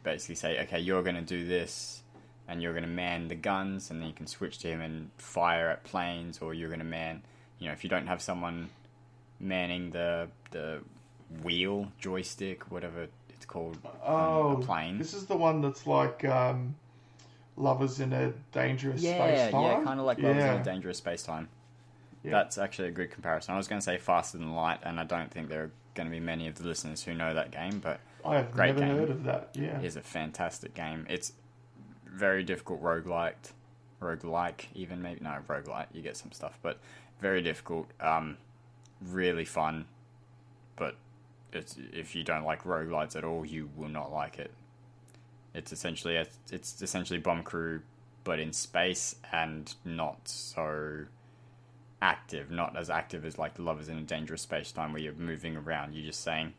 basically say, okay, you're going to do this, and you're going to man the guns, and then you can switch to him and fire at planes, or you're going to man, if you don't have someone manning the wheel, joystick, whatever it's called, on a plane. This is the one that's like Lovers in a Dangerous Space Time? Yeah, kind of like Lovers in a Dangerous Space Time. Yeah. That's actually a good comparison. I was going to say Faster Than Light, and I don't think there are going to be many of the listeners who know that game, but I have great never game. heard of that. Yeah. It is a fantastic game. It's very difficult roguelike, even maybe, no, roguelike, you get some stuff, but very difficult, really fun, but if you don't like roguelites at all, you will not like it. It's essentially Bomb Crew, but in space and not so active, not as active as like Lovers in a Dangerous Space Time where you're moving around. You're just saying,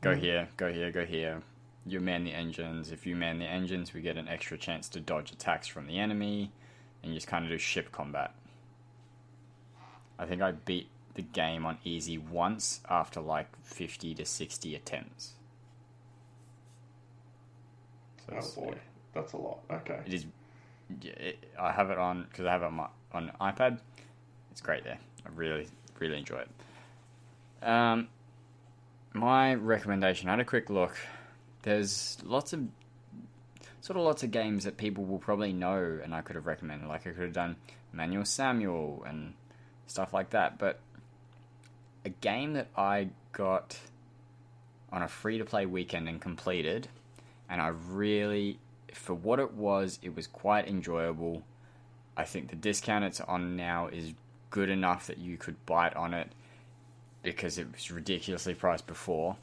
go here, go here, go here. You man the engines. If you man the engines, we get an extra chance to dodge attacks from the enemy, and you just kind of do ship combat. I think I beat the game on easy once after like 50 to 60 attempts. So boy, that's a lot. Okay. It is. I have it on because I have it on iPad. It's great there. I really, really enjoy it. My recommendation. I had a quick look. There's lots of games that people will probably know, and I could have recommended. Like I could have done Manuel Samuel and stuff like that. But a game that I got on a free-to-play weekend and completed, and I really, for what it was quite enjoyable. I think the discount it's on now is good enough that you could bite on it because it was ridiculously priced before.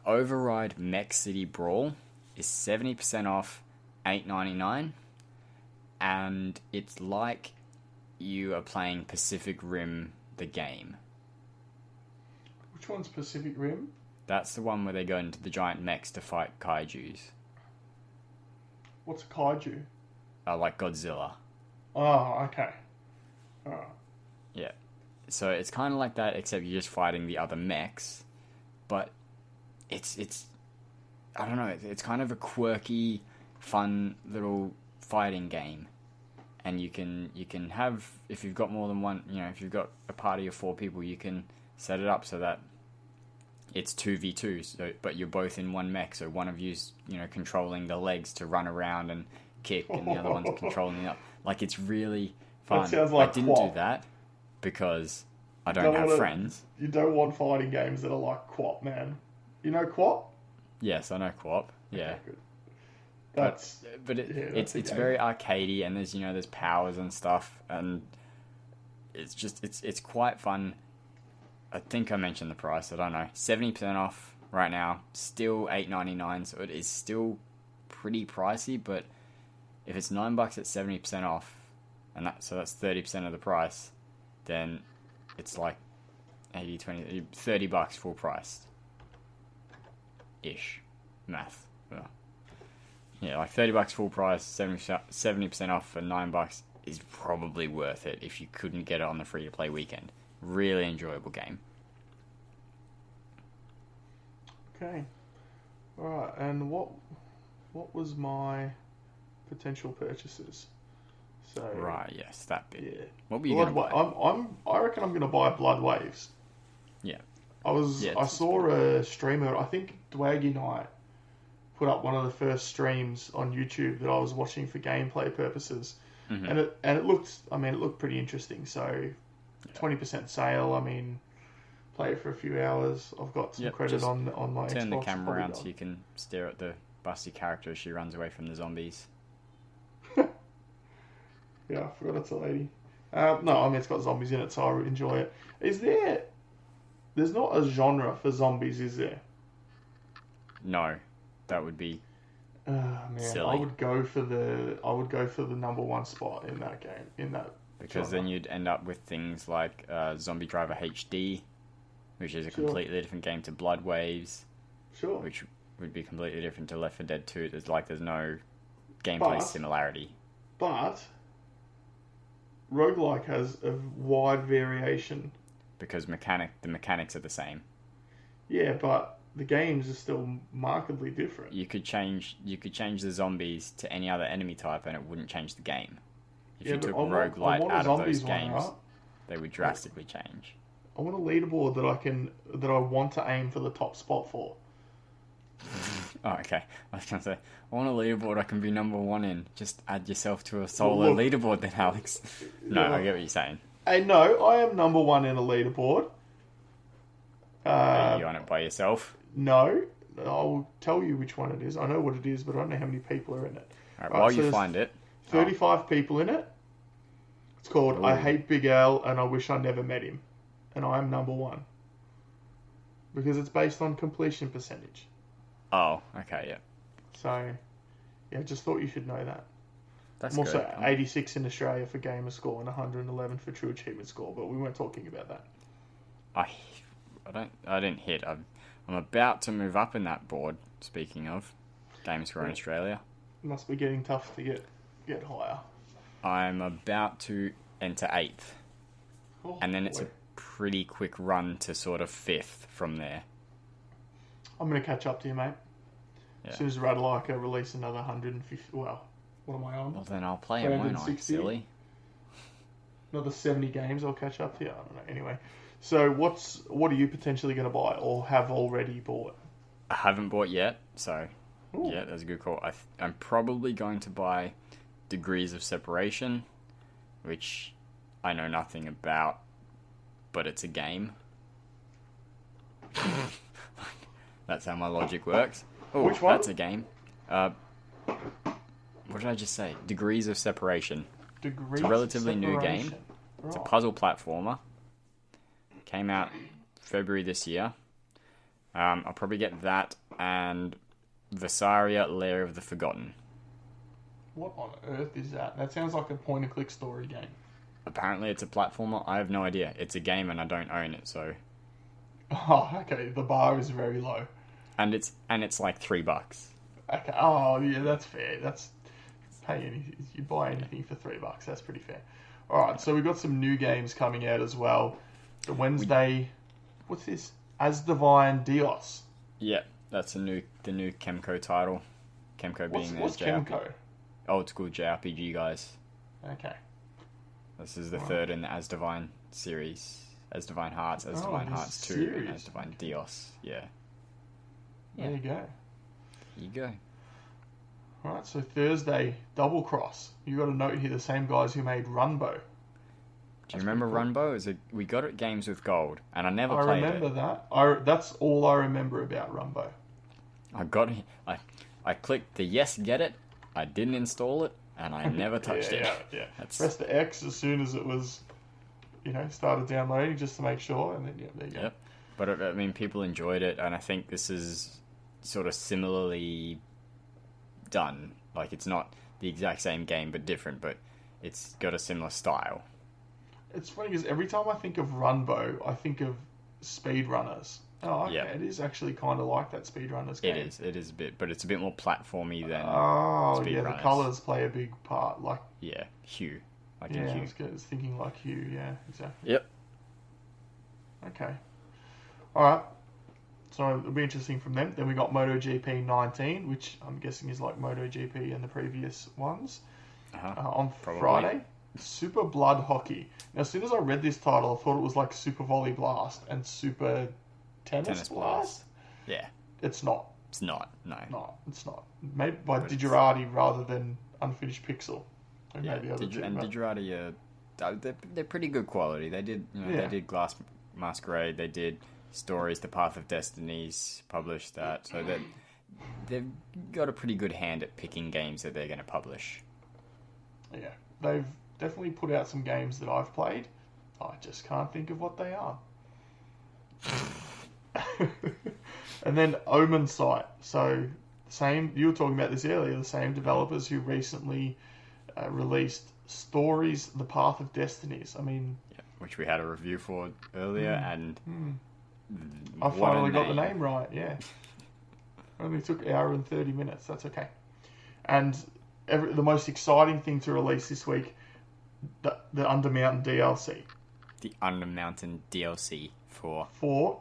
Override Mech City Brawl is 70% off, $8.99, and it's like you are playing Pacific Rim, the game. Which one's Pacific Rim? That's the one where they go into the giant mechs to fight kaijus. What's a kaiju? Like Godzilla. Oh, okay. Oh. Yeah. So it's kind of like that, except you're just fighting the other mechs. But it's I don't know, it's kind of a quirky, fun little fighting game. And you can have, if you've got more than one, if you've got a party of 4 people, you can set it up so that it's 2v2, so, but you're both in one mech, so one of you's, controlling the legs to run around and kick, and the other one's controlling the up. Like, it's really fun. That sounds like I didn't Quap. do that because I don't have friends. You don't want fighting games that are like Quap, man. You know Quap? Yes, I know Quap. Yeah. Okay, good. That's It's very arcadey, and there's powers and stuff, and it's just it's quite fun. I think I mentioned the price. I don't know, 70% off right now, still $8.99, so it is still pretty pricey. But if it's $9 at 70% off, and that's 30% of the price, then it's like 80, 20, $30 full price ish. Math. Yeah, like $30 full price, 70% off for $9 is probably worth it if you couldn't get it on the free-to-play weekend. Really enjoyable game. Okay. Alright, and what was my potential purchases? So Right, yes, that bit. Yeah. What were you going to buy? I reckon I'm going to buy Blood Waves. Yeah. I saw a streamer, I think Dwaggy Knight, put up one of the first streams on YouTube that I was watching for gameplay purposes, and it looked pretty interesting. So, 20% sale. I mean, play it for a few hours. I've got some credit on my Xbox. Turn the camera around so you can stare at the busty character as she runs away from the zombies. Yeah, I forgot it's a lady. No, I mean, it's got zombies in it, so I enjoy it. There's not a genre for zombies, is there? No, that would be Man, silly. I would go for the number one spot in that game, because genre. then you'd end up with things like Zombie Driver HD, which is a completely different game to Blood Waves, which would be completely different to Left 4 Dead 2. There's no gameplay similarity. But roguelike has a wide variation. Because the mechanics are the same. Yeah, but the games are still markedly different. You could change the zombies to any other enemy type and it wouldn't change the game. If you took roguelite out of those games, they would drastically change. I want a leaderboard that I want to aim for the top spot for. Oh, okay. I was going to say, I want a leaderboard I can be number one in. Just add yourself to a solo leaderboard then, Alex. No, I get what you're saying. Hey, no, I am number one in a leaderboard. Are you on it by yourself? No, I'll tell you which one it is. I know what it is, but I don't know how many people are in it. All right, while you find it. 35 people in it. It's called I Hate Big Al and I Wish I Never Met Him. And I am number one. Because it's based on completion percentage. Oh, okay, yeah. So, yeah, just thought you should know that. That's I'm also good. 86 in Australia for Gamerscore and 111 for True Achievement Score, but we weren't talking about that. I didn't hit. I'm about to move up in that board. Speaking of Gamerscore in Australia, It must be getting tough to get higher. I'm about to enter 8th, and then it's a pretty quick run to sort of 5th from there. I'm going to catch up to you, mate. Yeah. As soon as Radalaika release another 150... Well, what am I on? Well, then I'll play it, won't I, 160? silly? Another 70 games, I'll catch up to you. I don't know. Anyway, so what are you potentially going to buy or have already bought? I haven't bought yet, so yeah, that's a good call. I'm probably going to buy Degrees of Separation, which I know nothing about, but it's a game. That's how my logic works. Oh, Which one? That's a game. What did I just say? Degrees of Separation. Degrees It's a relatively new game. Separation. It's a Right. puzzle platformer. Came out February this year. I'll probably get that and Vesaria, Lair of the Forgotten. What on earth is that? That sounds like a point-and-click story game. Apparently it's a platformer. I have no idea. It's a game and I don't own it, so... Oh, okay. The bar is very low. And it's like $3. Okay. Oh, yeah, that's fair. You buy anything for $3. That's pretty fair. All right. So we've got some new games coming out as well. The Wednesday. What's this? As Divine Dios. Yeah, that's the new Kemco title. Kemco being What's Kemco? old school JRPG guys. Okay. This is the third in the As Divine series. As Divine Hearts, As Divine this Hearts 2, series. and As Divine Dios. Yeah. There you go. Here you go. All right. So Thursday, Double Cross. You got a note here. The same guys who made Runbow. Do you remember Runbow? We got it Games with Gold, and I never played it. I remember that. That's all I remember about Runbow. I got it. I clicked the yes, get it. I didn't install it, and I never touched it. Yeah. That's... Press the X as soon as it was, started downloading just to make sure, and then there you go. Yep. But I mean, people enjoyed it, and I think this is sort of similarly done. Like, it's not the exact same game, but different, but it's got a similar style. It's funny because every time I think of Runbow, I think of speedrunners. Oh, okay. Yeah. It is actually kind of like that speedrunners game. It is a bit, but it's a bit more platformy than Oh, yeah, the speedrunners. colours play a big part. Like, Yeah, Hue. Like yeah, in I Hue. was thinking like Hue, yeah, exactly. Yep. Okay. Alright. So it'll be interesting from them. Then we got MotoGP 19, which I'm guessing is like MotoGP and the previous ones. On Probably. Friday. Super Blood Hockey. Now, as soon as I read this title, I thought it was like Super Volley Blast and Super Tennis Blast. Yeah. It's not. It's not. No. No, it's not. Made by But Digirati rather than Unfinished Pixel. Or Yeah. maybe other two, but- Digirati, they're pretty good quality. They did, they did Glass Masquerade. They did Stories, The Path of Destinies, published that. So that they've got a pretty good hand at picking games that they're going to publish. Yeah, definitely put out some games that I've played. I just can't think of what they are. And then Omen Sight. So, you were talking about this earlier, the same developers who recently released Stories, The Path of Destinies. I mean... Yeah, which we had a review for earlier, and... I finally got the name right, yeah. Only took an hour and 30 minutes, that's okay. And the most exciting thing to release this week, the Undermountain DLC. The Undermountain DLC for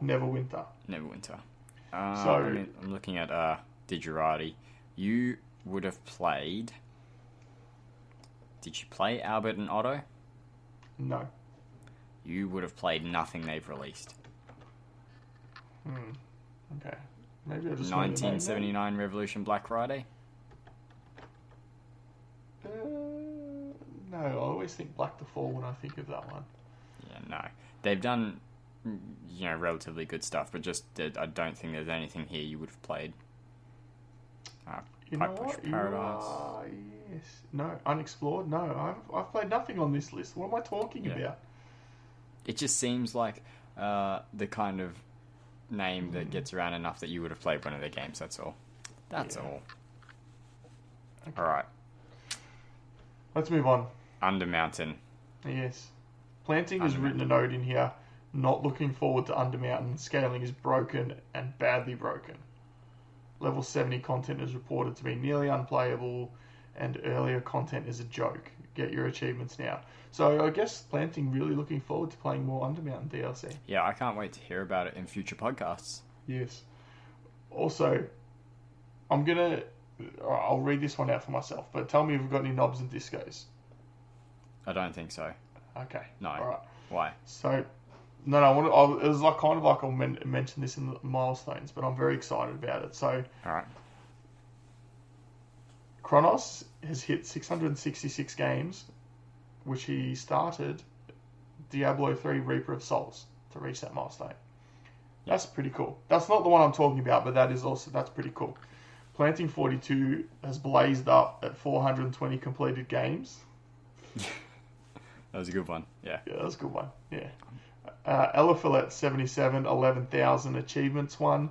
Neverwinter. Neverwinter. I'm looking at Digirati. You would have played... Did you play Albert and Otto? No. You would have played nothing they've released. Okay. Maybe I just 1979 Revolution Black Friday? No, I always think Black to Fall when I think of that one. Yeah, no. They've done, relatively good stuff, but just I don't think there's anything here you would have played. You know what? Paradise. Yes. No, Unexplored? No, I've played nothing on this list. What am I talking about? It just seems like the kind of name that gets around enough that you would have played one of their games, that's all. That's all. Okay. Alright. Let's move on. Undermountain. Yes. Planting has written a note in here. Not looking forward to Undermountain. Scaling is broken and badly broken. Level 70 content is reported to be nearly unplayable, and earlier content is a joke. Get your achievements now. So I guess Planting really looking forward to playing more Undermountain DLC. Yeah, I can't wait to hear about it in future podcasts. Yes. Also, I'll read this one out for myself, but tell me if we've got any knobs and discos. I don't think so. Okay. No. All right. Why? So, it was I'll mention this in the milestones, but I'm very excited about it. So, all right. Kronos has hit 666 games, which he started Diablo 3 Reaper of Souls to reach that milestone. That's pretty cool. That's not the one I'm talking about, but that's pretty cool. Planting 42 has blazed up at 420 completed games. That was a good one. Yeah. Yeah, that was a good one. Yeah. Eliphalet 77, 11,000 achievements won.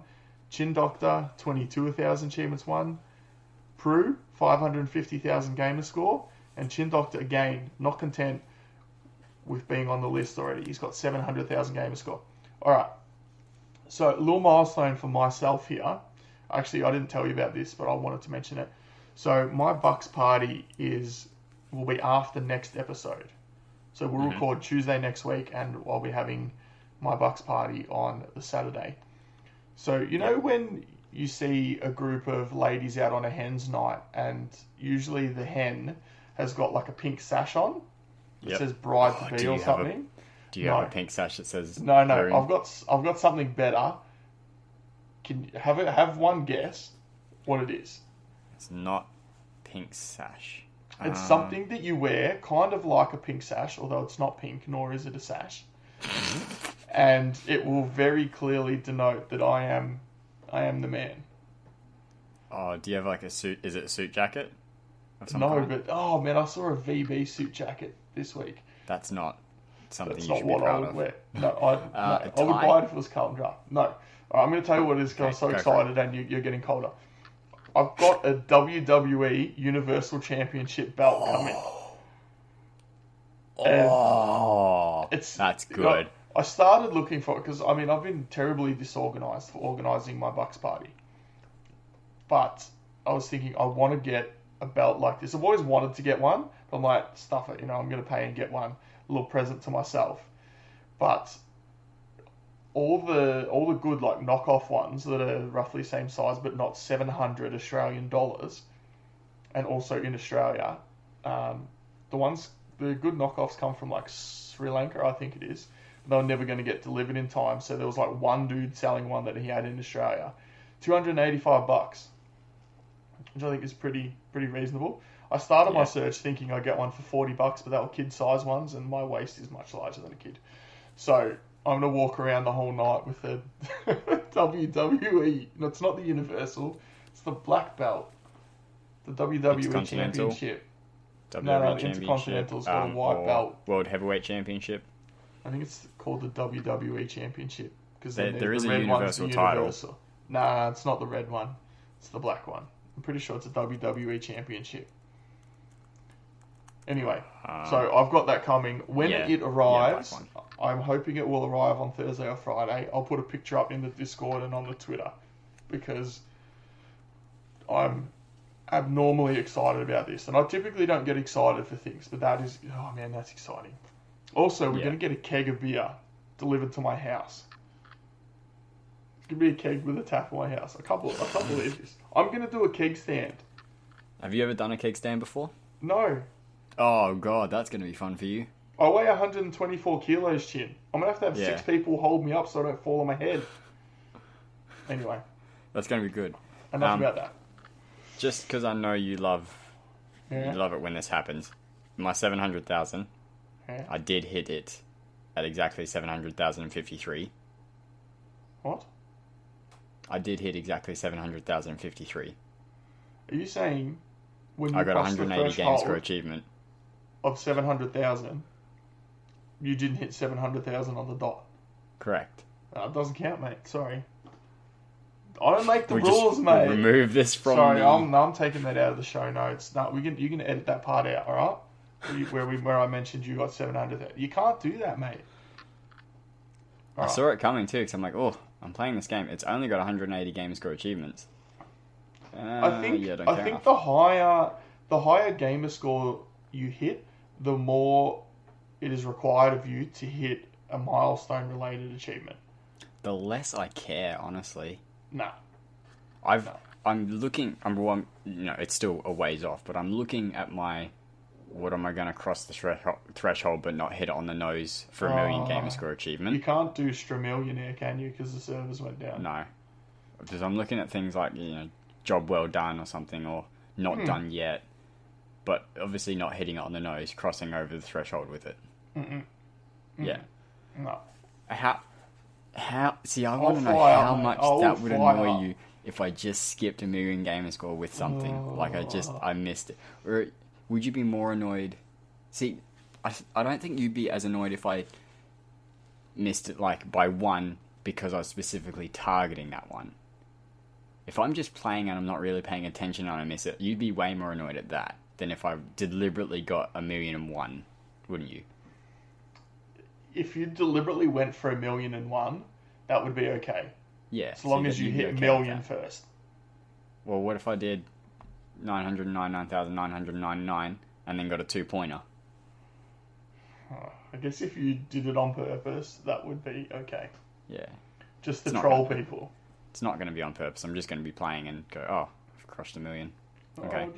ChinDocta 22,000 achievements won. Prue 550,000 Gamerscore, and ChinDocta again not content with being on the list already. He's got 700,000 Gamerscore. All right. So a little milestone for myself here. Actually, I didn't tell you about this, but I wanted to mention it. So my Bucks party will be after next episode. So we'll record Tuesday next week, and I'll be having my Bucks party on the Saturday. So you know when you see a group of ladies out on a hen's night, and usually the hen has got like a pink sash on. It says bride to be or something. Do you have a pink sash that says? No. I've got something better. Can you have one guess what it is? It's not pink sash. It's something that you wear, kind of like a pink sash, although it's not pink, nor is it a sash. And it will very clearly denote that I am the man. Oh, do you have like a suit? Is it a suit jacket? No, but I saw a VB suit jacket this week. That's not something That's you not should what be proud I would of. wear. No, I would buy it if it was cut and dry. No. All right, I'm going to tell you what it is because I'm so excited and you're getting colder. I've got a WWE Universal Championship belt coming. That's good. I started looking for it because, I've been terribly disorganized for organizing my Bucks party. But I was thinking I want to get a belt like this. I've always wanted to get one, but I'm like, stuff it, I'm going to pay and get one. A little present to myself. But all the good like knockoff ones that are roughly the same size but not 700 Australian dollars, and also in Australia, the good knockoffs come from like Sri Lanka, I think it is. They were never going to get delivered in time, so there was like one dude selling one that he had in Australia, $285, which I think is pretty reasonable. I started my search thinking I'd get one for $40, but they were kid-size ones, and my waist is much larger than a kid. So I'm going to walk around the whole night with a WWE. No, it's not the Universal. It's the black belt. The WWE Championship. WWE Intercontinental's got a Championship, white or belt. World Heavyweight Championship. I think it's called the WWE Championship. Because There is a universal title. Nah, it's not the red one. It's the black one. I'm pretty sure it's a WWE Championship. Anyway, so I've got that coming. When it arrives, black one. I'm hoping it will arrive on Thursday or Friday. I'll put a picture up in the Discord and on the Twitter because I'm abnormally excited about this. And I typically don't get excited for things, but that is, oh man, that's exciting. Also, we're going to get a keg of beer delivered to my house. It's going to be a keg with a tap in my house. I can't believe this. I'm going to do a keg stand. Have you ever done a keg stand before? No. Oh god, that's going to be fun for you. I weigh 124 kilos, Chin. I'm going to have 6 people hold me up so I don't fall on my head. Anyway. That's going to be good. Enough about that. Just because I know you love it when this happens. My 700,000, I did hit it at exactly 700,053. What? I did hit exactly 700,053. Are you saying when you I got crossed 180 the Gamerscore threshold achievement of 700,000, you didn't hit 700,000 on the dot? Correct. It doesn't count, mate. Sorry. I don't make the We rules, just mate. remove this from Sorry, the... I'm taking that out of the show notes. No, you can edit that part out, all right? Where I mentioned you got 700,000. You can't do that, mate. I saw it coming too, because I'm like, oh, I'm playing this game. It's only got 180 Gamerscore achievements. I think the higher gamer score you hit, the more it is required of you to hit a milestone related achievement. The less I care, honestly. Nah. I'm looking. It's still a ways off, but I'm looking at my. What am I going to cross the threshold but not hit it on the nose for a million Gamerscore achievement? You can't do Stramillionaire, can you? Because the servers went down. No, because I'm looking at things like job well done or something, or not done yet, but obviously not hitting it on the nose, crossing over the threshold with it. Yeah. No. How? See, I want to know how much that would annoy you if I just skipped a million Gamerscore with something. Like I missed it. Or would you be more annoyed? See, I don't think you'd be as annoyed if I missed it like by one because I was specifically targeting that one. If I'm just playing and I'm not really paying attention and I miss it, you'd be way more annoyed at that than if I deliberately got 1,000,001, wouldn't you? If you deliberately went for 1,000,001, that would be okay. Yeah. As long as you hit million first. Well, what if I did 999,999 and then got a 2-pointer? I guess if you did it on purpose, that would be okay. Yeah. Just to troll people. It's not going to be on purpose. I'm just going to be playing and go, oh, I've crushed 1,000,000. Okay.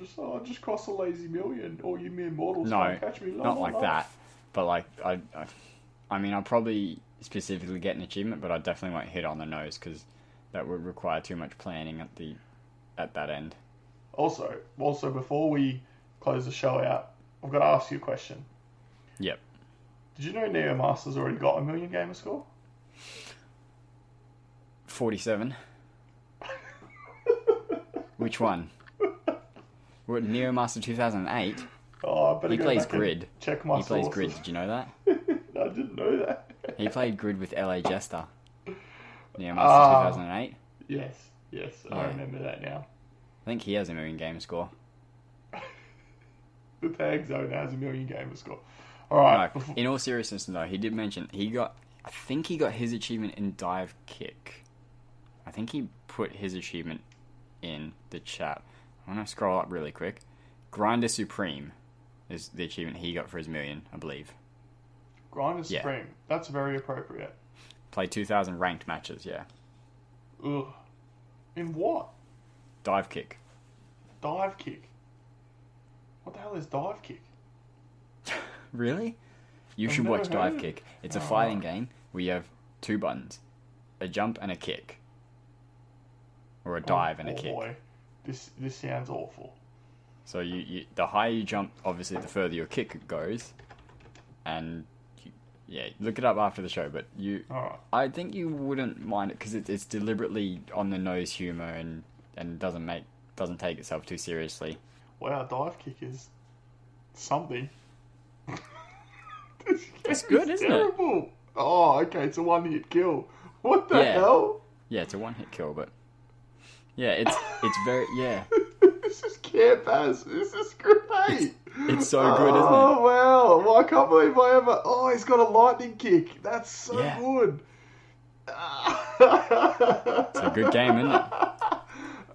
Just cross a lazy million. All you mere mortals No, can't catch me. not like that. But like, I mean, I'll probably specifically get an achievement, but I definitely won't hit it on the nose because that would require too much planning at that end. Also, before we close the show out, I've got to ask you a question. Yep. Did you know Neo Master's already got 1,000,000 gamer score? 47. Which one? What, Neo Master 2008? Oh, I better He go plays back and Grid. check my He plays sources. Grid. Did you know that? I didn't know that. He played Grid with LA Jester. Neo Master 2008. Yes, I Yeah. remember that now. I think he has 1,000,000 game score. The Tag Zone has 1,000,000 gamer score. Alright. No, in all seriousness though, he did mention I think he got his achievement in Dive Kick. I think he put his achievement in the chat. I'm going to scroll up really quick. Grinder Supreme is the achievement he got for his 1,000,000, I believe. Grinder Supreme. That's very appropriate. Played 2,000 ranked matches, yeah. Ugh. In what? Dive Kick. Dive Kick. What the hell is Dive Kick? Really? You should never watch heard Dive of it. Kick. It's a fighting game where you have 2 buttons. A jump and a kick. Or a dive and a kick. Boy. This sounds awful. So the higher you jump, obviously the further your kick goes. And look it up after the show, but Alright. I think you wouldn't mind it because it's deliberately on the nose humor and doesn't take itself too seriously. Wow, Dive Kick is something. It's good, isn't terrible. it? Oh, okay, it's a one-hit kill. What the hell? Yeah, it's a one-hit kill, but yeah, it's very This is Camp As. This is great. It's so good, isn't it? Oh wow! Well, I can't believe I ever. Oh, he's got a lightning kick. That's so good. It's a good game, isn't it?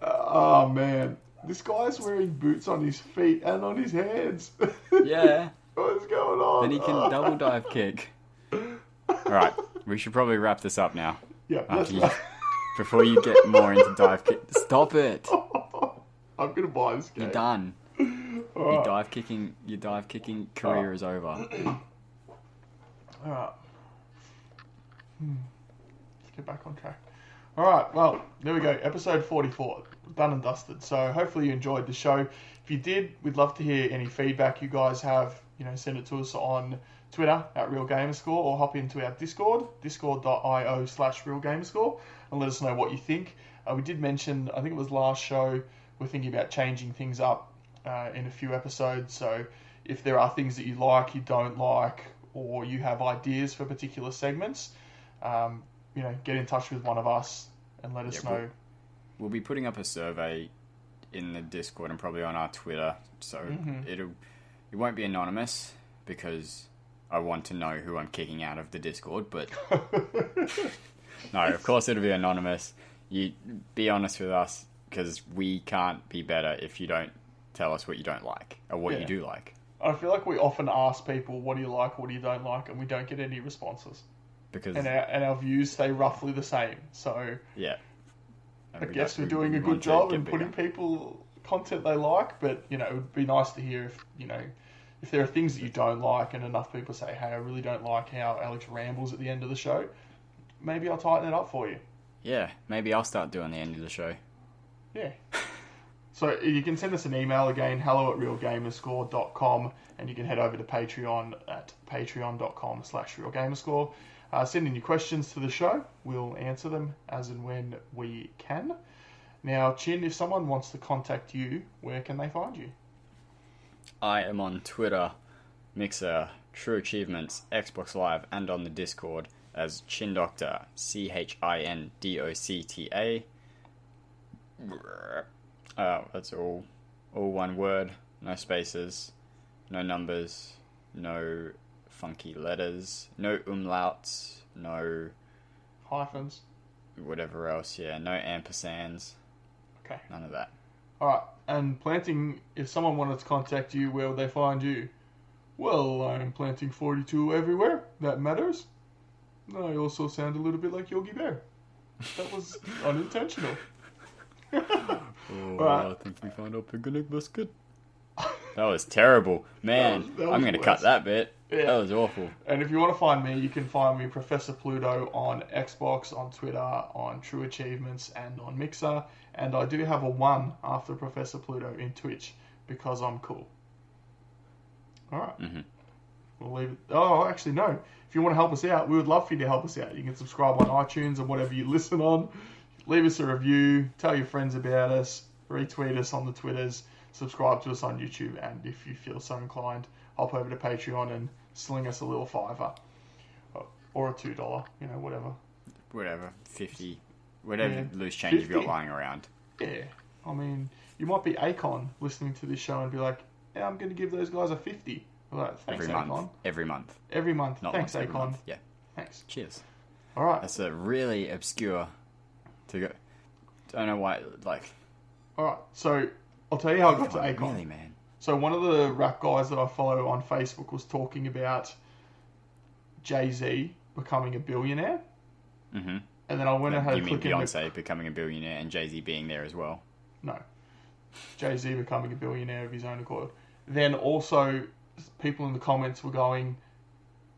Oh man, this guy's wearing boots on his feet and on his hands. Yeah. What is going on? Then he can double dive kick. Alright, we should probably wrap this up now. Yeah, that's right. Before you get more into dive kick. Stop it! I'm gonna buy this game. You're done. Your dive kicking career is over. Alright. Let's get back on track. Alright, well, there we go. Episode 44. Done and dusted. So hopefully you enjoyed the show. If you did, we'd love to hear any feedback you guys have. Send it to us on Twitter at Real Gamerscore, or hop into our Discord, discord.io/realgamerscore, and let us know what you think. We did mention, I think it was last show, we're thinking about changing things up in a few episodes. So if there are things that you like, you don't like, or you have ideas for particular segments, get in touch with one of us and let us know. We'll be putting up a survey in the Discord and probably on our Twitter, so it won't be anonymous because I want to know who I'm kicking out of the Discord, but no, of course it'll be anonymous. You be honest with us, because we can't be better if you don't tell us what you don't like or what you do like. I feel like we often ask people, what do you like, what do you don't like, and we don't get any responses. And our views stay roughly the same. So yeah, I guess we're doing a good job in putting people content they like, but it would be nice to hear if there are things that you don't like, and enough people say, hey, I really don't like how Alex rambles at the end of the show, maybe I'll tighten it up for you. Yeah, maybe I'll start doing the end of the show. Yeah. So you can send us an email again, hello@realgamerscore.com, and you can head over to Patreon at patreon.com/realgamerscore. Send in your questions to the show. We'll answer them as and when we can. Now, Chin, if someone wants to contact you, where can they find you? I am on Twitter, Mixer, True Achievements, Xbox Live, and on the Discord as ChinDocta, ChinDocta. That's all one word, no spaces, no numbers, no funky letters, no umlauts, no hyphens, whatever else, no ampersands. Okay. None of that. Alright, and planting, if someone wanted to contact you, where would they find you? Well, I'm planting 42 everywhere. That matters. I also sound a little bit like Yogi Bear. That was unintentional. I think we found our picnic biscuit. That was terrible. Man, that was I'm going to cut that bit. Yeah. That was awful. And if you want to find me, you can find me ProfessorPluto on Xbox, on Twitter, on True Achievements, and on Mixer. And I do have a 1 after ProfessorPluto in Twitch because I'm cool. Alright. Mm-hmm. We'll leave it. Oh, actually, no. If you want to help us out, we would love for you to help us out. You can subscribe on iTunes or whatever you listen on. Leave us a review. Tell your friends about us. Retweet us on the Twitters. Subscribe to us on YouTube. And if you feel so inclined, hop over to Patreon and sling us a little $5 or a $2, whatever. Whatever, 50, whatever loose change 50. You've got lying around. Yeah, I mean, you might be Akon listening to this show and be like, yeah, I'm going to give those guys a 50. Like, thanks, Akon. Every month. Every month. Not thanks, once, Akon. Month. Yeah. Thanks. Cheers. All right. That's a really obscure to go. Don't know why, All right, so I'll tell you how I got to Akon. Really, man. So one of the rap guys that I follow on Facebook was talking about Jay-Z becoming a billionaire. Mm-hmm. And then I went and had a click in. You mean Beyonce becoming a billionaire and Jay-Z being there as well? No. Jay-Z becoming a billionaire of his own accord. Then also, people in the comments were going,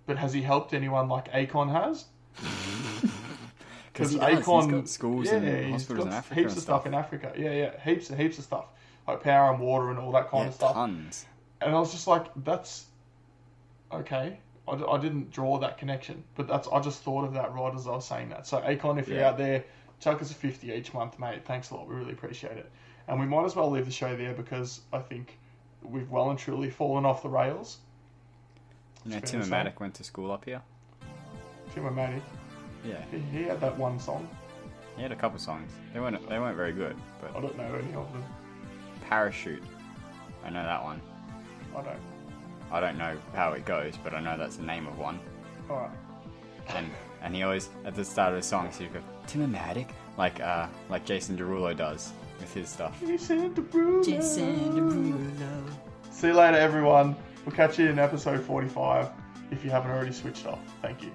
but has he helped anyone like Akon has? Because Akon, he's got schools and hospitals in Africa. Heaps of stuff in Africa. Yeah. Heaps of stuff. Like power and water and all that kind of stuff. Tons. And I was just like, that's okay. I didn't draw that connection, but I just thought of that right as I was saying that. So Akon, if you're out there, chuck us a 50 each month, mate. Thanks a lot. We really appreciate it. And we might as well leave the show there because I think we've well and truly fallen off the rails. You know, It's Tim fair to say. O'Matic went to school up here. Tim O'Matic, Yeah, he had that one song. he had a couple songs. They weren't very good, I but don't know any of them. Parachute, I know that one. I don't. I don't know how it goes, but I know that's the name of one. Alright. And he always at the start of the song, so you go Tim O'Matic, like Jason Derulo does with his stuff. Jason Derulo. Jason Derulo. See you later, everyone. We'll catch you in episode 45 if you haven't already switched off. Thank you.